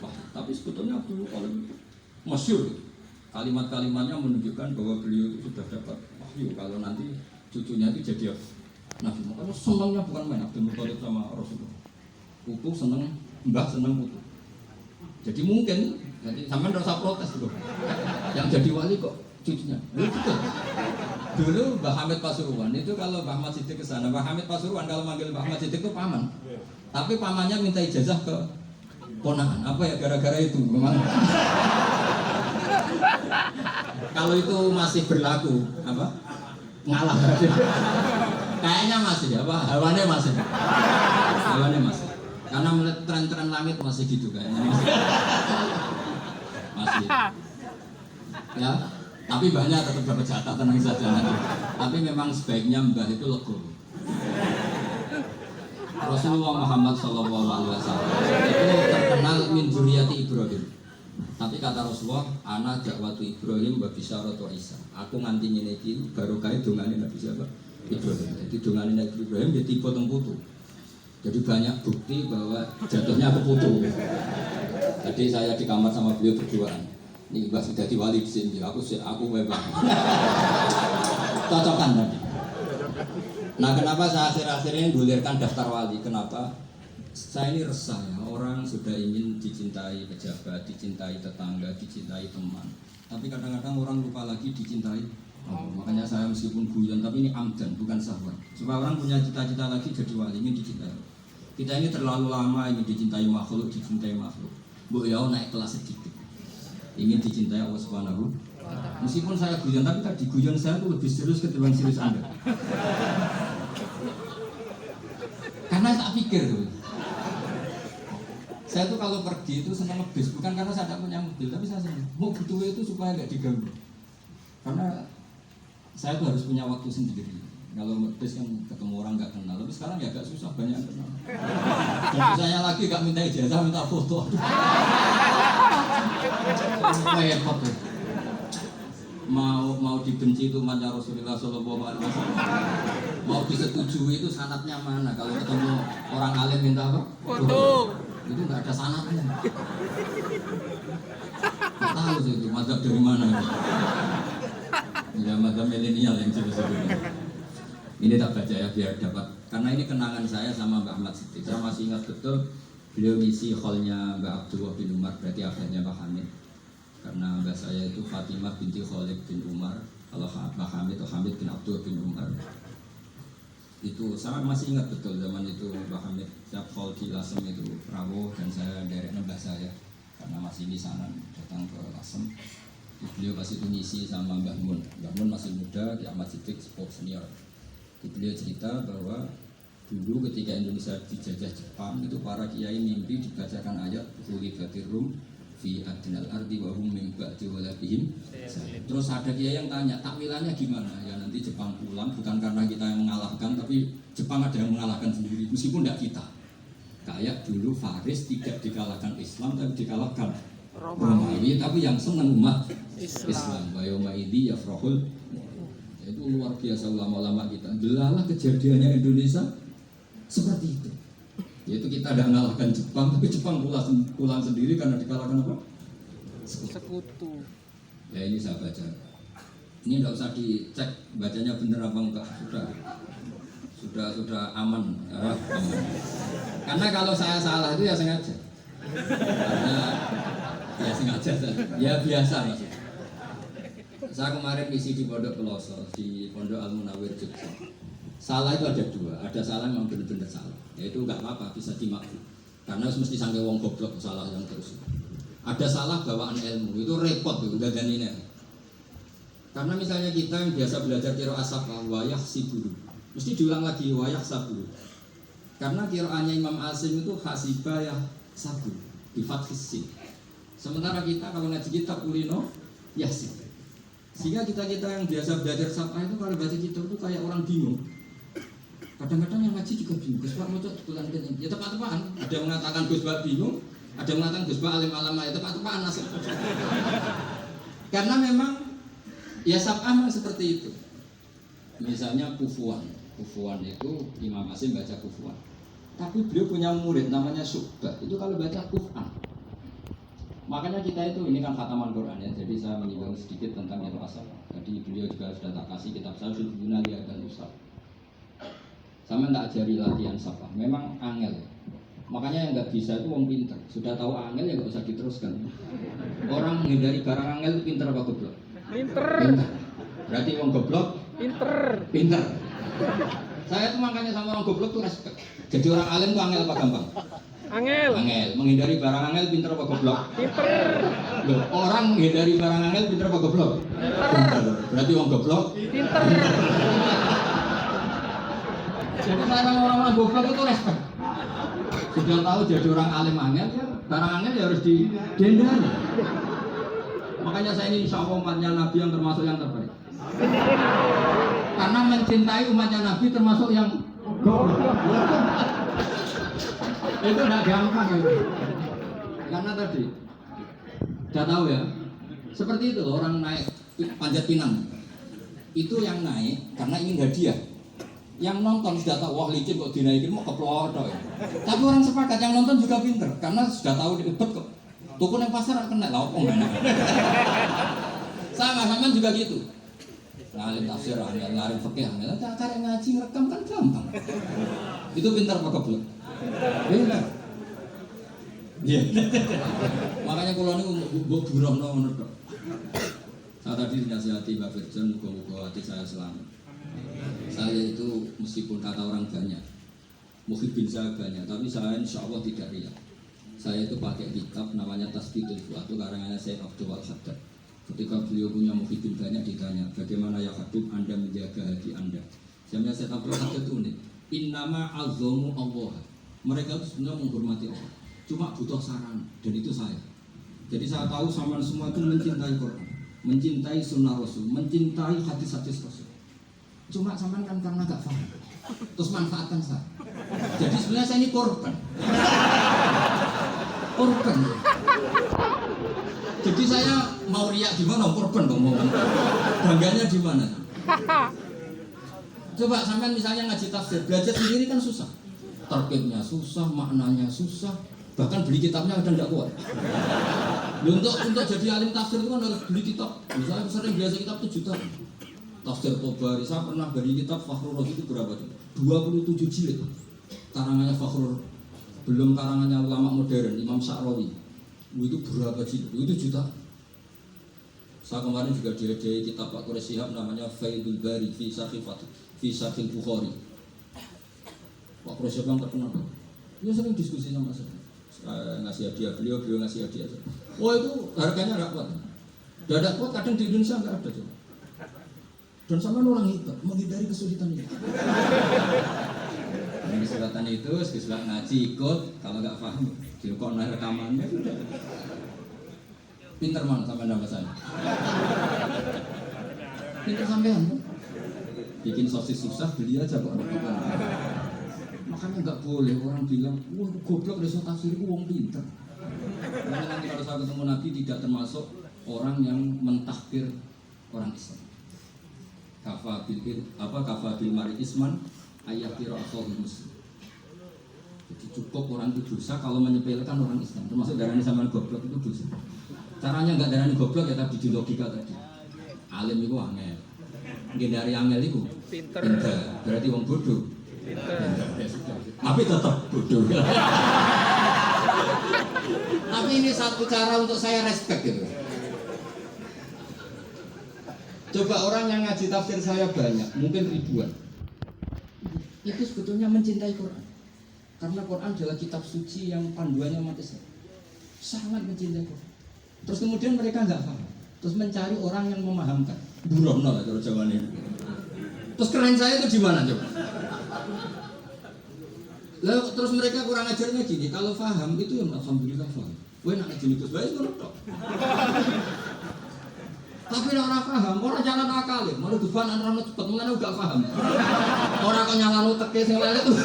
wahyu. Tapi sebetulnya Abdul Muthalib masyhur. Kalimat-kalimatnya menunjukkan bahwa beliau itu sudah dapat wahyu. Kalau nanti cucunya itu jadi Nabi. Makanya senangnya bukan main Abdul Muthalib sama Rasulullah. Putu seneng, mbah seneng putu. Jadi mungkin, jadi sampean rasa protes loh. Yang jadi wali kok cucunya. Betul. Dulu Mbah Hamid Pasuruan itu kalau Mbah Ahmad Siddiq ke sana, Mbah Hamid Pasuruan kalau manggil Mbah Ahmad Siddiq itu paman. Tapi pamannya minta ijazah ke ponakan. Apa ya gara-gara itu memang. Kalau itu masih berlaku apa? Ngalah. Kayaknya masih apa? Hawannya masih. Hawannya masih. Karena melihat tren-tren langit masih gitu kayaknya. Masih. Ya. Tapi mbahnya tetap dapat jatah, tenang saja nanti. Tapi memang sebaiknya mbah itu lego. Rasulullah Muhammad SAW itu terkenal min dzurriyyati Ibrahim. Tapi kata Rasulullah, ana dakwatu Ibrahim wa bisyaratu Isa. Aku nganti ngene iki barokah dongane Nabi siapa? Ibrahim. Jadi dongane Nabi Ibrahim ya tipe teng putu. Jadi banyak bukti bahwa jatuhnya ke putu. Tadi saya di kamar sama beliau berduaan. Ini Mbak sudah wali di sini, aku bebas. Cocokan tadi. Nah, kenapa saya akhir-akhir ini gulirkan daftar wali? Kenapa? Saya ini resah ya, orang sudah ingin dicintai pejabat, dicintai tetangga, dicintai teman. Tapi kadang-kadang orang lupa lagi dicintai. Makanya saya meskipun guyon, tapi ini amdan, bukan sahwan. Supaya orang punya cita-cita lagi jadi wali, ingin dicintai. Kita ini terlalu lama ingin dicintai makhluk. Bu ya naik kelas sedikit. Ingin dicintai Allah Subhanahu. Meskipun saya guyon, tapi tadi guyon saya itu lebih serius ketimbang serius Anda. Karena saya pikir tuh, saya tuh kalau pergi itu senang ngebis, bukan karena saya tidak punya mobil, tapi saya senang mau butuh itu supaya nggak diganggu. Karena saya tuh harus punya waktu sendiri. Kalau ngebis kan ketemu orang nggak kenal, tapi sekarang ya agak susah, banyak yang kenal. Dan susahnya lagi nggak minta ijazah, minta foto. Repot ya. Mau dibenci itu umatnya Rasulullah SAW, mau disetujui itu sanatnya mana? Kalau ketemu orang alim minta apa? Foto. Itu nggak ada sanatnya. Nggak tahu sih itu mazhab dari mana. Ya mata milenial yang sebetulnya. Ini tak baca ya biar dapat, karena ini kenangan saya sama Mbak Ahmad Siddiq. Saya masih ingat betul beliau ngisi hallnya Mbak Abdullah bin Umar, berarti akhirnya Mbak Hamid. Karena Mbak saya itu Fatimah binti Khalid bin Umar, kalau Mbak Hamid itu Hamid bin Abdullah bin Umar. Itu saya masih ingat betul zaman itu Mbak Hamid setiap hall di Lasem itu Prabowo dan saya derek Mbak saya karena masih di sana datang ke Lasem. Beliau pasti itu ngisi sama Mbak Mun. Mbak Mun masih muda, di Ahmad Siddiq senior. Beliau cerita bahwa dulu ketika Indonesia dijajah Jepang itu para kiai mimpi dibacakan ayat Ghulibatir Rum fi adnal ardi wa hum min ba'di walabihim. Terus ada kiai yang tanya, takwilannya gimana? Ya nanti Jepang pulang bukan karena kita yang mengalahkan, tapi Jepang ada yang mengalahkan sendiri meskipun tidak kita. Kayak dulu Faris tidak dikalahkan Islam tapi dikalahkan Romawi, tapi yang senang umat Islam. Wa yauma idzi yafrahul. Itu luar biasa ulama-ulama kita. Delalah kejadiannya Indonesia seperti itu. Yaitu kita tidak mengalahkan Jepang, tapi Jepang pulang sendiri karena dikalahkan apa? Sekutu. Ya ini saya baca. Ini tidak usah dicek bacanya benar apa enggak. Sudah aman. Ya, aman. Karena kalau saya salah itu ya sengaja. Karena ya sengaja. Ya biasa maksudnya. Saya kemarin isi di Pondok Pelosok, di Pondok Al Munawir Jogja. Salah itu ada dua, ada salah yang benar-benar salah. Yaitu nggak apa-apa, bisa dimaklum. Karena mesti sampai wong goblok salah yang terus. Ada salah bawaan ilmu, itu repot tuh, udah ini. Karena misalnya kita yang biasa belajar qiraat asapah, wayah siburu, mesti diulang lagi wayah saburu. Karena qiraatnya Imam Asim itu hasibah ya sabur, di fathis sin. Sementara kita kalau ngaji kitab ulino, yasib. Sehingga kita yang biasa belajar sapah itu kalau baca kitab itu kayak orang bingung. Kadang-kadang yang ngaji juga bingung. Gus Pak mau bulan ini, ya tepat-tepatan. Ada yang mengatakan Gus Pak bingung, ada yang mengatakan Gus Pak alim-alam ya tepat-tepatan nasib. Karena memang ya sapah memang seperti itu. Misalnya kufuan itu Imam Asim baca kufuan. Tapi beliau punya murid namanya Syu'bah. Itu kalau baca kufan. Makanya kita itu, ini kan khataman Quran ya, jadi saya menyinggung sedikit tentang itu asal. Jadi beliau juga sudah tak kasih kitab saya, Sudhuna Liya dan Ustaz. Sama tak ajari latihan sapah, memang angel. Makanya yang nggak bisa itu orang pinter. Sudah tahu angel ya nggak usah diteruskan. Orang menghindari barang angel itu pinter apa goblok? Pinter. Berarti orang goblok? Pinter. Saya tuh makanya sama orang goblok tuh respect. Jadi orang alim tuh angel apa gampang? Angel. Menghindari barang angel pinter apa goblok? Pinter. Loh, orang menghindari barang angel pinter apa goblok? Pinter. Berarti orang goblok? Pinter. Jadi saya sama orang goblok itu respect. Sudah tahu jadi orang alim angel ya, barang angel ya harus dihindari. Makanya saya ini insya Allah umatnya Nabi yang termasuk yang terbaik. Karena mencintai umatnya Nabi termasuk yang goblok. Itu tidak gampang ya. Karena tadi sudah tahu ya, seperti itu loh, orang naik panjat pinang itu yang naik karena ingin hadiah. Yang nonton sudah tahu, wah licin kok dinaikin mau keplot ya. Tapi orang sepakat yang nonton juga pinter karena sudah tahu dibet kok. Tukun yang pasar kena laupong enak. Sama juga gitu. Ngalim tafsir, ngalim fikih, ngalim ngaji ngerekam kan gampang. Itu pinter apa goblok? Pinter. Iya. Makanya kalau ini mbok burohno ngono tok. Saya tadi dinasihati Mbak Firjan, muga-muga hati saya selamat. Saya itu meskipun kata orang banyak, muhibin saya banyak, tapi saya insya Allah tidak riya. Saya itu pakai kitab namanya Tasbihul Fuad, itu karangannya Syekh Abdul Haddad. Ketika beliau punya muhibin banyak ditanya, bagaimana ya Habib Anda menjaga hati Anda? Sebenarnya Syekh Abdul Haddad itu unik. Innama azzamu Allah. Mereka itu sebenarnya menghormati Allah, cuma butuh saran, dan itu saya. Jadi saya tahu sama semua itu mencintai Quran, mencintai Sunnah Rasul, mencintai hadis-hadis Rasul. Cuma sama kan karena gak paham, terus manfaatkan saya. Jadi sebenarnya saya ini korban. Jadi saya mau riak di mana, korban dong mau. Bangganya di mana? Coba sampean misalnya ngaji tafsir, belajar sendiri kan susah. Terkitnya susah, maknanya susah, bahkan beli kitabnya kadang tidak kuat. Untuk jadi alim tafsir itu kan harus beli kitab. Misalnya sering biasa kitab 7 juta. Tafsir Tobari, saya pernah beri kitab Fakhrur Razi itu berapa coba? 27 jilid. Karangannya Fakhrur, belum karangannya ulama modern, Imam Sa'rawi. Itu berapa jilid? Itu juta. Saya kemarin juga dihadiahi kitab Pak Quraish Shihab namanya Faidul Bari fi Sahih Bukhari. Pak Quraish Shihab yang terkenal. Dia sering diskusi sama saya. Ngasih hadiah beliau ngasih hadiah. Oh itu harganya nggak kuat. Tidak kuat kadang di Indonesia nggak ada coba. Dan sama orang hebat menghindari kesulitan itu. Yang kesulitan itu, sekitar ngaji ikut, kalau nggak paham, diukor naik rekamannya sudah. Pinter mana sampai nama saya? Pinter sampean. Bikin sosis susah, beli aja kok. Makanya nggak boleh orang bilang, wah goblok reso tafsir itu wong pinter. Karena nanti kalau saya ketemu Nabi tidak termasuk orang yang mentahkir orang Islam. Kafabil mari isman ayatir akal muslim. Jadi cukup orang itu dosa kalau menyepelekan orang Islam. Termasuk darahnya sama goblok itu dosa. Caranya nggak darahnya goblok ya tapi di logika tadi. Alim itu angel. Mungkin dari angel itu pinter. Berarti wong bodoh. Pinter. Tapi tetap bodoh. Tapi ini satu cara untuk saya respect gitu. Coba orang yang ngaji tafsir saya banyak, mungkin ribuan. Itu sebetulnya mencintai Quran. Karena Quran adalah kitab suci yang panduannya umat Islam. Sangat mencintai Quran. Terus kemudian mereka nggak paham. Terus mencari orang yang memahamkan. Burono lah kalau jawabannya. Terus keren saya itu di mana coba? Lalu terus mereka kurang ajarnya gini. Kalau paham itu ya alhamdulillah paham. Wah nak ngaji itu sebaik menurut. Tapi orang paham, orang jalan akal ya, malah depan orang cepat, mengenai gak paham. Orang kok nyala teke sing lele tuh.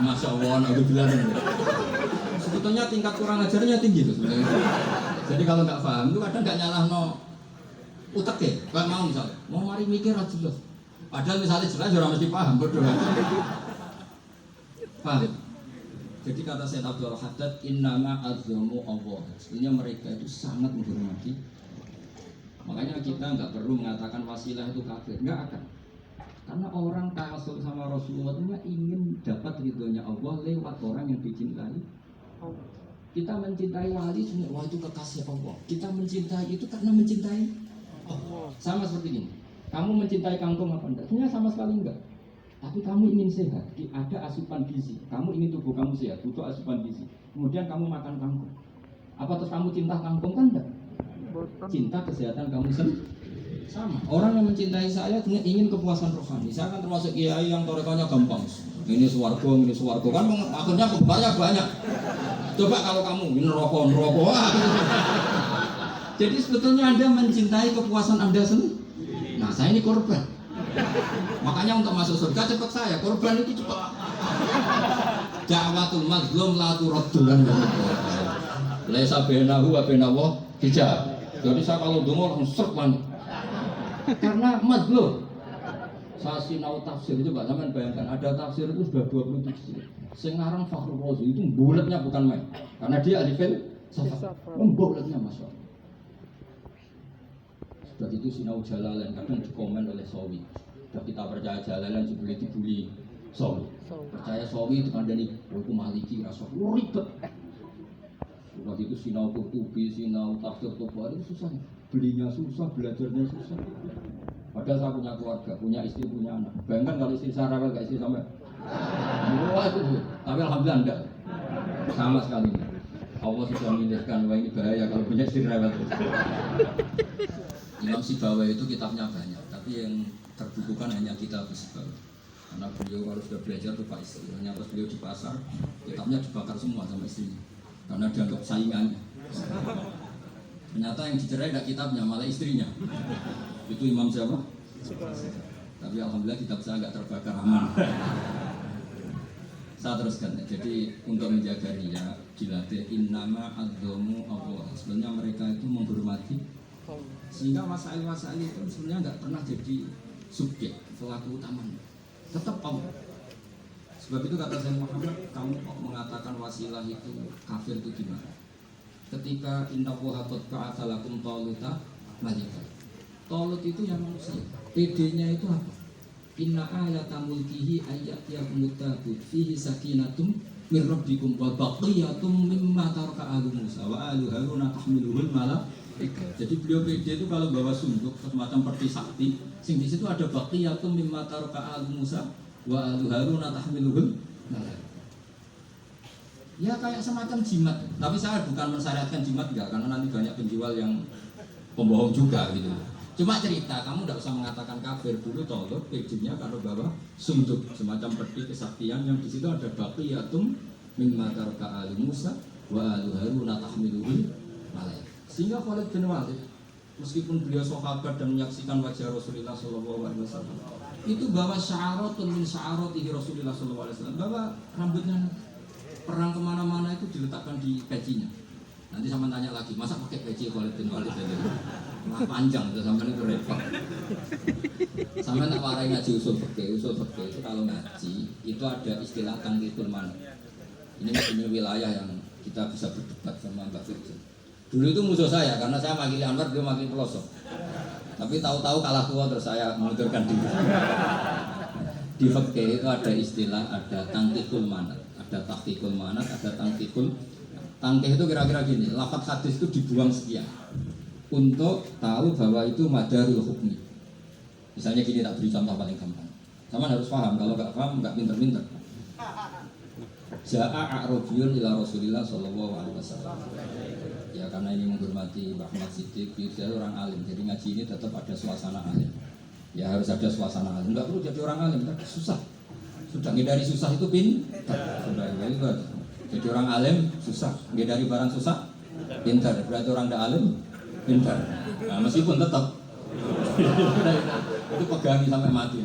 Masya Allah, aku bilang. Sebetulnya tingkat kurang ajarnya tinggi tuh sebenarnya. Jadi kalau nggak paham itu kadang nggak nyala utek ya, kayak mau misalnya, mau mari mikir aja jelas. Padahal misalnya jelas orang mesti paham, bodoh. Paham? Jadi kata Sayyid Abdul Haddad, innama azzamu Allah. Sebenarnya mereka itu sangat menghormati. Makanya kita nggak perlu mengatakan wasilah itu kafir, nggak akan. Karena orang tawasul sama Rasulullah itu ingin dapat ridhonya Allah lewat orang yang dicintai. Kita mencintai wali sebenarnya, wah itu kekasih Allah. Kita mencintai itu karena mencintai Allah. Sama seperti ini. Kamu mencintai kangkung apa enggak? Sebenarnya sama sekali enggak. Tapi kamu ingin sehat, ada asupan gizi. Kamu ingin tubuh kamu sehat, butuh asupan gizi. Kemudian kamu makan kangkung. Apa terus kamu cinta kangkung kan enggak? Cinta kesehatan kamu sendiri. Sama. Orang yang mencintai saya ingin kepuasan rohani. Saya kan termasuk kiai yang torekonya gampang. Ini swargo kan akhirnya penggemarnya banyak. Coba kalau kamu ini rokok. Jadi sebetulnya Anda mencintai kepuasan Anda sendiri. Nah, saya ini korban. Makanya untuk masuk surga cepat saya, korban itu cepat. Da'watul mazlum la turaddu. Laisa bainahu wa bainallah hijab. Jadi saya kalau dengar langsung serp man. Karena mazlum. Saya sinau tafsir itu Pak, sampean bayangkan ada tafsir itu sudah 27 jilid. Sekarang Fakhrur Razi itu bulatnya bukan main. Karena dia ahli filsafat. Bulatnya Masya Allah. Sebab itu sinau Jalalain kadang dikomen oleh Sawi. Sudah kita percaya Jalalain dibuli Sawi. Percaya Sawi itu kandani itu Maliki rasa ribet. Sebab itu sinau Qurtubi, sinau tafsir Tobari itu susah. Belinya susah, belajarnya susah. Padahal saya punya keluarga, punya istri, punya anak. Bayangkan kalau istri saya rawat, gak istri sampai. Wah itu, tapi alhamdulillah enggak. Sama sekali. Allah sudah memilihkan, wah ini bahaya kalau punya istri rawat. Imam Sibawi itu kitabnya banyak, tapi yang terbukukan hanya kitab Sibawi. Karena beliau kalau sudah belajar lupa istri. Hanya pas beliau di pasar, kitabnya dibakar semua sama istrinya. Karena dianggap saingannya. Ternyata yang dicerai tidak kitabnya, malah istrinya. Itu Imam siapa? Tapi alhamdulillah kitab saya agak terbakar aman. Saya teruskan. Jadi untuk menjaga riya dilatih innama adzamu Allah. Sebenarnya mereka itu menghormati. Sehingga masail-masail itu sebenarnya nggak pernah jadi subjek pelaku utamanya. Tetap Allah. Sebab itu kata Sayyid Muhammad, kamu kok mengatakan wasilah itu kafir itu gimana? Ketika inna Allaha qad ba'atsa lakum taluta malika. Tolut itu yang manusia. PD-nya itu apa? Inna ayata mulkihi ayat yang mutabud fihi sakinatum min rabbikum wa baqiyatum mimma taraka alu Musa wa alu Haruna tahmiluhul malaika. Jadi beliau PD itu kalau bawa sunduk semacam peti sakti, sing di situ ada baqiyatum mimma taraka alu Musa wa alu Haruna tahmiluhul malaika. Ya kayak semacam jimat, tapi saya bukan mensyariatkan jimat enggak, karena nanti banyak penjual yang pembohong juga gitu. Cuma cerita, kamu tidak usah mengatakan kafir dulu. Tolut PD-nya kalau bawa sunduk semacam peti kesaktian yang di situ ada baqiyatum mimma taraka alu Musa wa alu Haruna tahmiluhul malaika. Sehingga Khalid bin Walid meskipun beliau sahabat dan menyaksikan wajah Rasulullah SAW, itu bawa sya'aratun min sya'aratihi Rasulullah SAW, bawa rambutnya. Perang kemana-mana itu diletakkan di pecinya. Nanti sama tanya lagi, masa pakai peci Khalid bin Walid aja? Wah panjang itu sampai itu repot. Sampai tak warai ngaji usul fikih itu kalau ngaji itu ada istilah tangkikul man. Ini wilayah yang kita bisa berdebat sama Mbak Firza. Dulu itu musuh saya karena saya makili Anwar, dia makili pelosok. Tapi tahu-tahu kalah tua terus saya mengundurkan diri. Di fikih itu ada istilah, ada tangkikul manat, ada taktikul manat, ada tangkikul. Tangkih itu kira-kira gini, lafaz hadis itu dibuang sekian untuk tahu bahwa itu madarul hukmi. Misalnya gini, tak beri contoh paling gampang. Sama harus paham, kalau nggak paham nggak pinter-pinter. Ja'a a'rabiyun ila Rasulillah sallallahu alaihi wasallam. Ya karena ini menghormati Mbah Ahmad Siddiq, dia orang alim, jadi ngaji ini tetap ada suasana alim. Ya harus ada suasana alim. Enggak perlu jadi orang alim, kan susah. Sudah ngindari susah itu pintar. Sudah itu. Jadi orang alim susah, ngindari barang susah pintar. Berarti orang tidak alim pintar. Nah, meskipun tetap itu pegangi sampai mati.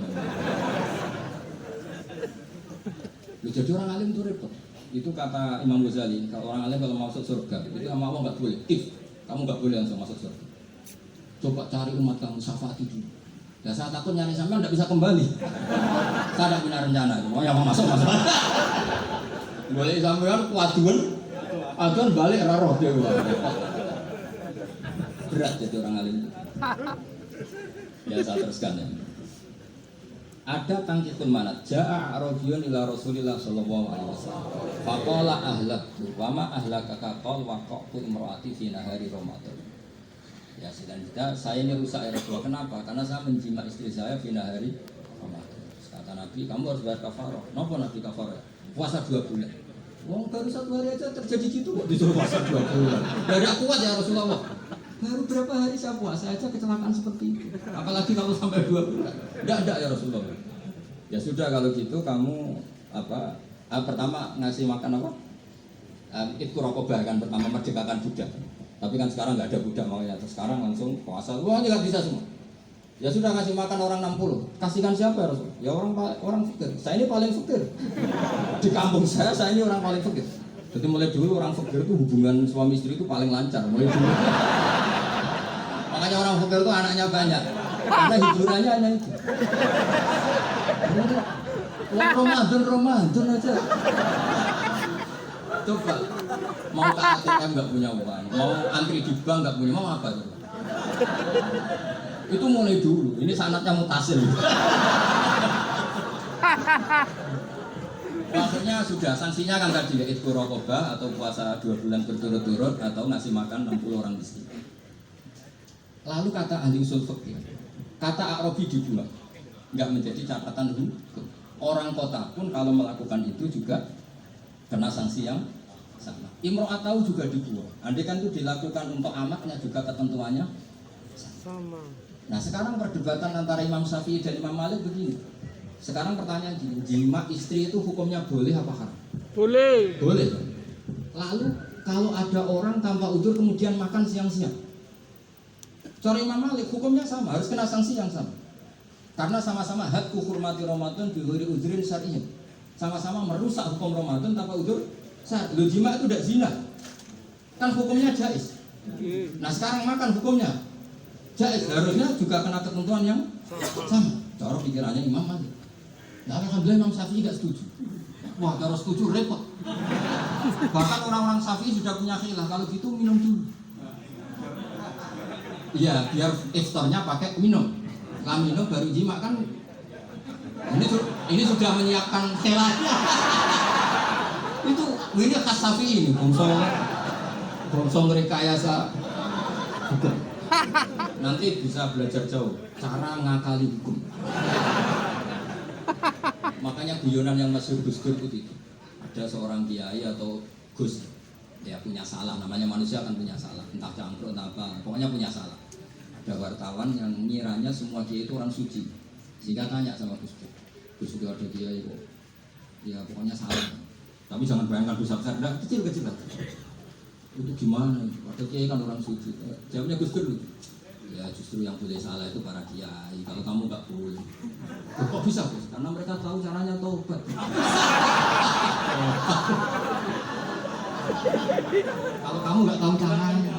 Jadi orang alim itu repot. Itu kata Imam Ghazali, kalau orang alim kalau masuk surga, itu sama Allah nggak boleh. Kamu nggak boleh langsung masuk surga. Coba cari umat kamu, syafaati dulu. Ya saya takut nyari sampean nggak bisa kembali. Saya tidak punya rencana. Mau yang mau masuk. Boleh sampean aduan balik roh dia. Berat jadi orang alim. Ya saya teruskan ya. Ada tangkikul manat. Ja'a a'rabiyun ila Rasulillah sallallahu alaihi wasallam. Faqala ahlaktu wa ma ahlakaka qal waqa'tu imraati fi nahari Ramadan. Ya selanjutnya saya ini rusak ya Rasulullah. Kenapa? Karena saya menjima istri saya fi nahari Ramadan. Kata Nabi, kamu harus bayar kafarah. Napa Nabi kafarah? Puasa 2 bulan. Wong baru 1 hari aja terjadi gitu kok disuruh puasa 2 bulan. Dari aku kuat ya Rasulullah. Baru berapa hari saya puasa aja kecelakaan seperti itu. Apalagi kalau sampai 2 bulan. Enggak ya Rasulullah. Ya sudah kalau gitu kamu pertama ngasih makan apa? Itu rokobah kan pertama merdekakan budak. Tapi kan sekarang nggak ada budak makanya terus sekarang langsung puasa. Wah ini nggak bisa semua. Ya sudah ngasih makan orang 60. Kasihkan siapa ya Rasul? Ya orang fakir. Saya ini paling fakir. Di kampung saya ini orang paling fakir. Jadi mulai dulu orang fakir itu hubungan suami istri itu paling lancar. Mulai dulu. Makanya orang fakir itu anaknya banyak. Karena hiburannya hanya itu. Ramadan aja. Coba mau ke ATM nggak punya uang, mau antri di bank nggak punya, mau apa itu? Itu mulai dulu. Ini sanatnya mutasil. Maksudnya sudah sanksinya kan tadi ya itu rokobah atau puasa 2 bulan berturut-turut atau ngasih makan 60 orang miskin. Lalu kata ahli usul fikih, kata A'rabi dibuang, nggak menjadi catatan hukum. Orang kota pun kalau melakukan itu juga kena sanksi yang sama. Imro'atau juga dibuang. Andai kan itu dilakukan untuk amatnya juga ketentuannya sama. Nah sekarang perdebatan antara Imam Syafi'i dan Imam Malik begini. Sekarang pertanyaan gini, jima istri itu hukumnya boleh apa haram? Boleh. Boleh. Lalu kalau ada orang tanpa udzur kemudian makan siang-siang, cara Imam Malik hukumnya sama, harus kena sanksi yang sama. Karena sama-sama hadku hurmati Ramadan bihuri udzrin syar'iyyin. Sama-sama merusak hukum Ramadan tanpa udzur. Lu jima itu tidak zina. Kan hukumnya jais. Nah sekarang makan hukumnya jais, harusnya juga kena ketentuan yang sama. Cara pikirannya Imam Malik. Nah alhamdulillah Imam Syafi'i tidak setuju. Wah kalau setuju repot. Bahkan orang-orang Syafi'i sudah punya khilaf, kalau gitu minum dulu. Iya, biar iftarnya pakai minum. Setelah minum baru jima kan. Ini sudah menyiapkan khilafnya. Ini khas Syafi'i ini, bongso rekayasa hukum. Nanti bisa belajar jauh cara ngakali hukum. Makanya guyonan yang masyhur Gus Dur itu ada seorang kiai atau Gus ya punya salah, namanya manusia kan punya salah, entah cangkruk entah apa, pokoknya punya salah. Ada wartawan yang ngiranya semua kiai itu orang suci, sehingga tanya sama Gus Dur, Gus Dur ada kiai kok, ya pokoknya salah. Tapi jangan bayangkan dosa besar, enggak, kecil-kecil lah. Itu gimana? Ada kiai kan orang suci. Jawabnya Gus Dur, ya justru yang boleh salah itu para kiai. Kalau kamu nggak boleh. Kok bisa Gus? Karena mereka tahu caranya taubat. Kalau kamu nggak tahu caranya,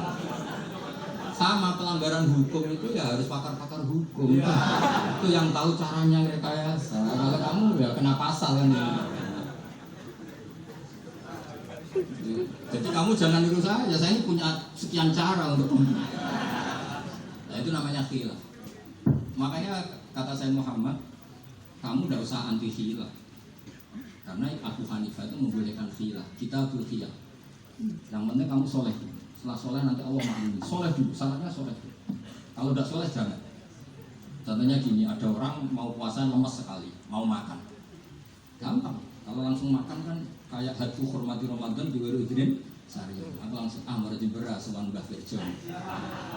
sama pelanggaran hukum itu ya harus pakar-pakar hukum. Itu yang tahu caranya rekayasa. Kalau kamu ya kena pasal kan ya. Jadi kamu jangan niru saya ini punya sekian cara untuk nah, itu namanya khilaf. Makanya kata Sayyid Muhammad, kamu tidak usah anti khilaf. Karena Abu Hanifah itu membolehkan khilaf. Kita khilaf. Yang penting kamu soleh. Setelah soleh nanti Allah maafin. Soleh dulu, syaratnya soleh dulu. Kalau tidak soleh jangan. Contohnya gini, ada orang mau puasa lemes sekali, mau makan. Gampang. Kalau langsung makan kan kayak hatu hormati Ramadan di Wiru Idrin Sari. Aku langsung merajin beras sewan Mbah Firjo.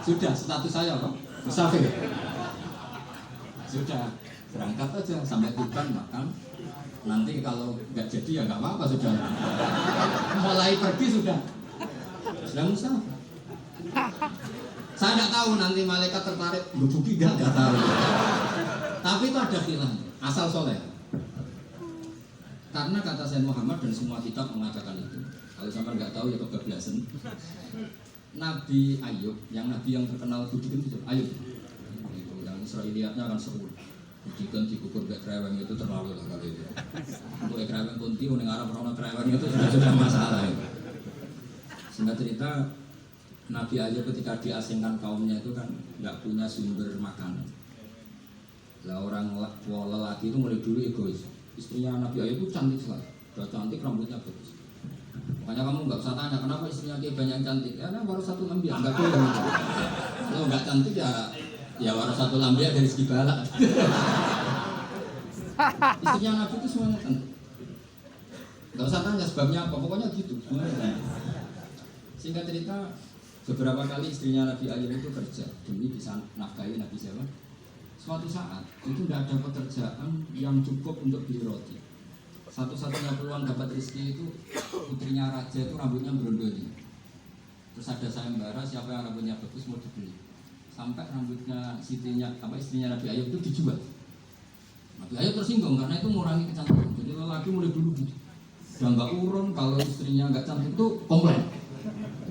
Sudah status saya kok musafir. Sudah berangkat aja sampai Tuban makan. Nanti kalau nggak jadi ya nggak apa-apa sudah. Mulai pergi sudah musafir. Saya nggak tahu nanti malaikat tertarik buki nggak tahu. Tapi itu ada khilaf asal soleh. Karena kata Sayyid Muhammad dan semua kitab mengatakan itu. Kalau sampai nggak tahu ya kebablasan. Nabi Ayub, yang nabi yang terkenal budikan itu Ayub. Itu yang Israiliyatnya akan seru. Budikan dikukur gak kereweng itu terlalu lah kali itu. Untuk kereweng kunti, uning Arab orang kereweng itu sudah masalah. Ya. Sehingga cerita Nabi Ayub ketika diasingkan kaumnya itu kan nggak punya sumber makanan. Lah orang lelaki itu mulai dulu egois. Istrinya Nabi Ayub itu cantik sekali, udah cantik rambutnya bagus. Makanya kamu nggak usah tanya kenapa istrinya dia banyak yang cantik. Ya kan baru satu lambian, nggak boleh. Kalau nggak cantik ya baru satu lambian dari segi balak. Istrinya Nabi itu semuanya cantik. Nggak usah tanya sebabnya apa, pokoknya gitu. Singkat cerita, beberapa kali istrinya Nabi Ayub itu kerja demi bisa nafkahi Nabi siapa? Suatu saat itu tidak ada pekerjaan yang cukup untuk beli roti. Satu-satunya peluang dapat rezeki itu putrinya raja itu rambutnya berondoli. Terus ada sayembara siapa yang rambutnya bagus mau dibeli. Sampai rambutnya istrinya Nabi Ayub itu dijual. Nabi Ayub tersinggung karena itu mengurangi kecantikan. Jadi lelaki mulai dulu gitu. Udah nggak urun kalau istrinya nggak cantik itu komplain.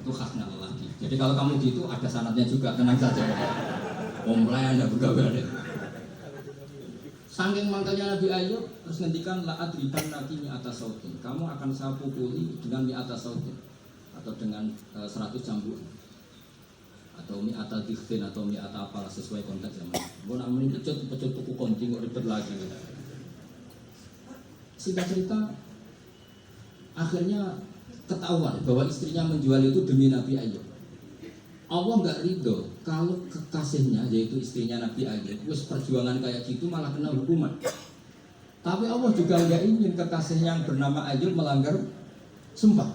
Itu khasnya lelaki. Jadi kalau kamu gitu ada sanadnya juga, tenang saja. Komplain Anda bergaul. Saking mangkalnya Nabi Ayub terus ngendikan la adriban naki mi atas sautin. Kamu akan saya pukuli dengan mi atas sautin atau dengan 100 cambuk atau mi atas diktin atau mi atas apa sesuai konteks zaman. Gue namanya pecut tuku konting kok ribet lagi. Singkat cerita akhirnya ketahuan bahwa istrinya menjual itu demi Nabi Ayub. Allah nggak ridho kalau kekasihnya yaitu istrinya Nabi Ayub wis perjuangan kayak gitu malah kena hukuman. Tapi Allah juga nggak ingin kekasih yang bernama Ayub melanggar sumpah.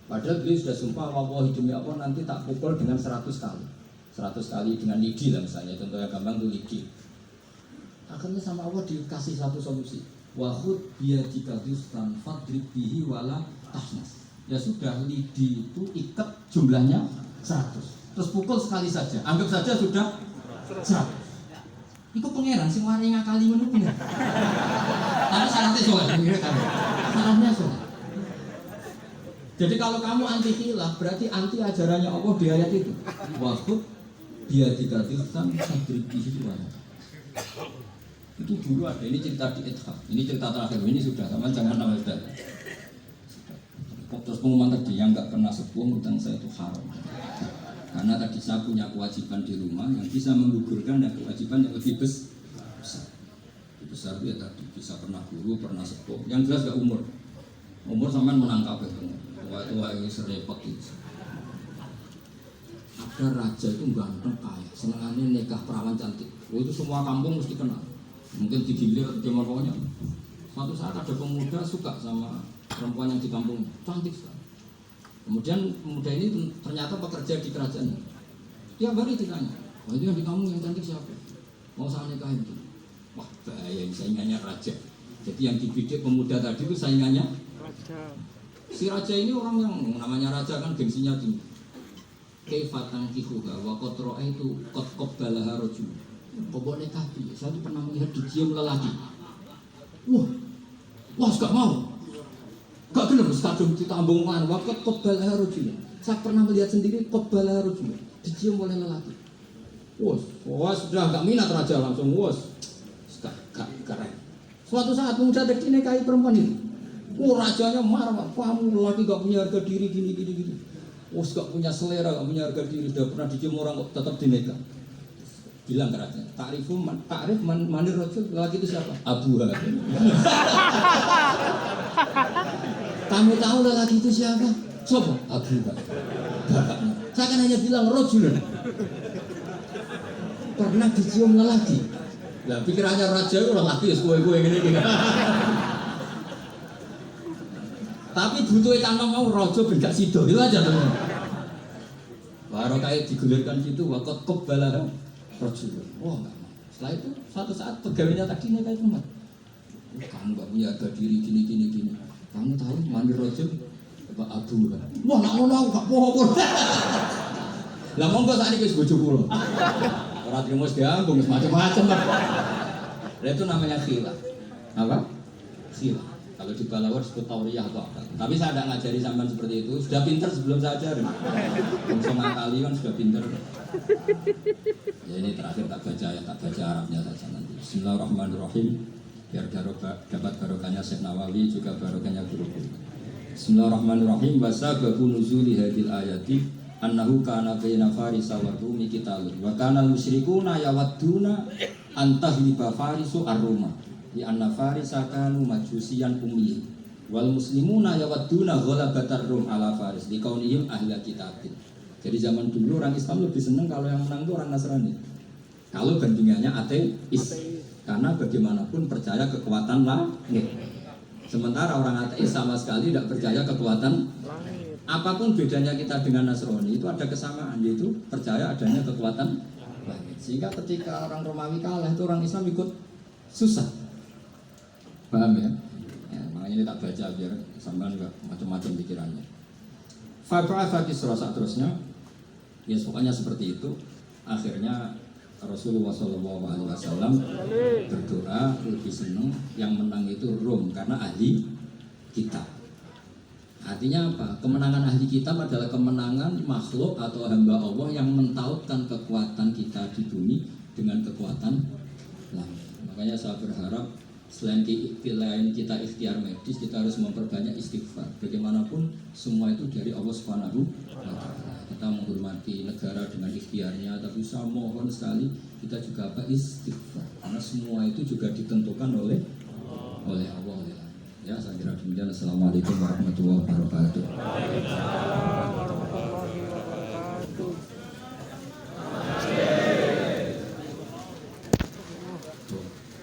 Padahal beliau sudah sumpah wallahi demi Allah nanti tak pukul dengan 100 kali. 100 kali dengan lidi lah misalnya, contohnya gampang tuh lidi. Akhirnya sama Allah dikasih satu solusi. Wahud biyadika dustan fadrib bihi wala tahnas. Ya sudah lidi itu ikat jumlahnya 100. Terus pukul sekali saja, anggap saja sudah 100. Iku pangeran sing wari ngakali ngono pindah. Tapi syaratnya soal, syaratnya soal. Jadi kalau kamu anti khilaf, berarti anti ajarannya Allah di ayat itu. Wahud biadikatifan sadribihi wala. Itu dulu ada, ini cerita di Ithaf. Ini cerita terakhir, ini sudah, teman jangan nama sudah. Terus pengumuman tadi yang nggak pernah sepuh utang saya itu haram. Karena tadi saya punya kewajiban di rumah yang bisa menggugurkan dan kewajiban yang lebih besar. Lebih besar itu ya tadi bisa pernah guru, pernah sepuh. Yang jelas gak umur. Umur sampean menangkap itu. Tua-tua ini serepot itu. Ada raja itu ganteng kaya, senengannya nikah perawan cantik. Itu semua kampung mesti kenal. Mungkin di gilir di pokoknya. Suatu saat ada pemuda suka sama perempuan yang di kampung, cantik sekali. Kemudian pemuda ini ternyata pekerja di kerajaan. Tiap hari ditanya, wah itu yang di kampung yang cantik siapa? Mau saya nikahin itu? Wah bahaya, saingannya raja. Jadi yang dibidik pemuda tadi itu saingannya raja. Si raja ini orang yang namanya raja kan gengsinya tinggi. Kaifatan kihuha wa kotroa itu kot balaha roju. Pokoknya tadi saya tuh pernah melihat dicium lelaki. Wah gak mau. Gak benar, kadung ditambungkan waktu kotbal harujul. Saya pernah melihat sendiri kotbal harujul dicium oleh lelaki. Wah sudah gak minat raja langsung gak keren. Suatu saat pemuda tadi nikahi perempuan itu. Rajanya marah, kamu lelaki gak punya harga diri gini. Gak punya selera, gak punya harga diri, sudah pernah dicium orang kok tetap dinikah. Bilang ke raja, takrif manir rajul, lelaki itu siapa? Abu Hurairah. Kamu tahu lelaki itu siapa? Siapa? Abu Hurairah. Saya kan hanya bilang rajul. Pernah dicium lelaki. Lah pikirannya raja itu lelaki ya kue gini. Tapi butuh tanam mau raja ben gak sido itu aja teman. Baru kayak digulirkan gitu wakot kop balah rajul. Wah enggak mau. Setelah itu suatu saat pegawainya tadi nikahi rumah. Kamu gak punya harga diri gini. Kamu tahu mandir rajul Pak Abu Hurairah. Wah nak ngono aku gak apa-apa. Lah monggo sakniki wis bojo kula. Ora trimo diambung macam-macam. Lah itu namanya khilaf. Apa? Khilaf. Kalau di Balawar disebut tauriyah atau apa. Tapi saya tidak ngajari sampean seperti itu. Sudah pinter sebelum saya ajarin. Sama kali kan sudah pinter. Ya ini terakhir tak baca Arabnya saja nanti. Bismillahirrahmanirrahim. Biar dapat barokahnya Syekh Nawawi juga barokahnya guru. Bismillahirrahmanirrahim. Wasababu nuzuli hadil ayati annahu kana baina farisa wa rumi qitalun wa kana al-musyrikuuna yawadduna antahliba farisu ar-ruma li anna farisa kanu majusiyan ummi wal muslimuna yawadduna ghalabatar rum ala faris li kaunihim ahla kitabin. Jadi zaman dulu orang Islam lebih senang kalau yang menang itu orang Nasrani. Kalau bandingannya ateis. Karena bagaimanapun percaya kekuatan langit. Sementara orang ateis sama sekali tidak percaya kekuatan langit. Apapun bedanya kita dengan Nasrani itu ada kesamaan, yaitu percaya adanya kekuatan langit. Sehingga ketika orang Romawi kalah itu orang Islam ikut susah. Paham ya? Makanya ini tak baca biar sampean enggak macam-macam pikirannya. Fa'afa Kisra terusnya. Ya pokoknya seperti itu. Akhirnya Rasulullah SAW berdoa lebih senang yang menang itu Rom karena ahli kitab. Artinya apa? Kemenangan ahli kitab adalah kemenangan makhluk atau hamba Allah yang mentautkan kekuatan kita di bumi dengan kekuatan langit. Makanya saya berharap selain kita ikhtiar medis, kita harus memperbanyak istighfar. Bagaimanapun semua itu dari Allah Subhanahu wa Ta'ala. Kita menghormati negara dengan ikhtiarnya, tapi saya mohon sekali kita juga istighfar, karena semua itu juga ditentukan oleh Allah. Ya, saya kira demikian. Assalamualaikum warahmatullahi wabarakatuh.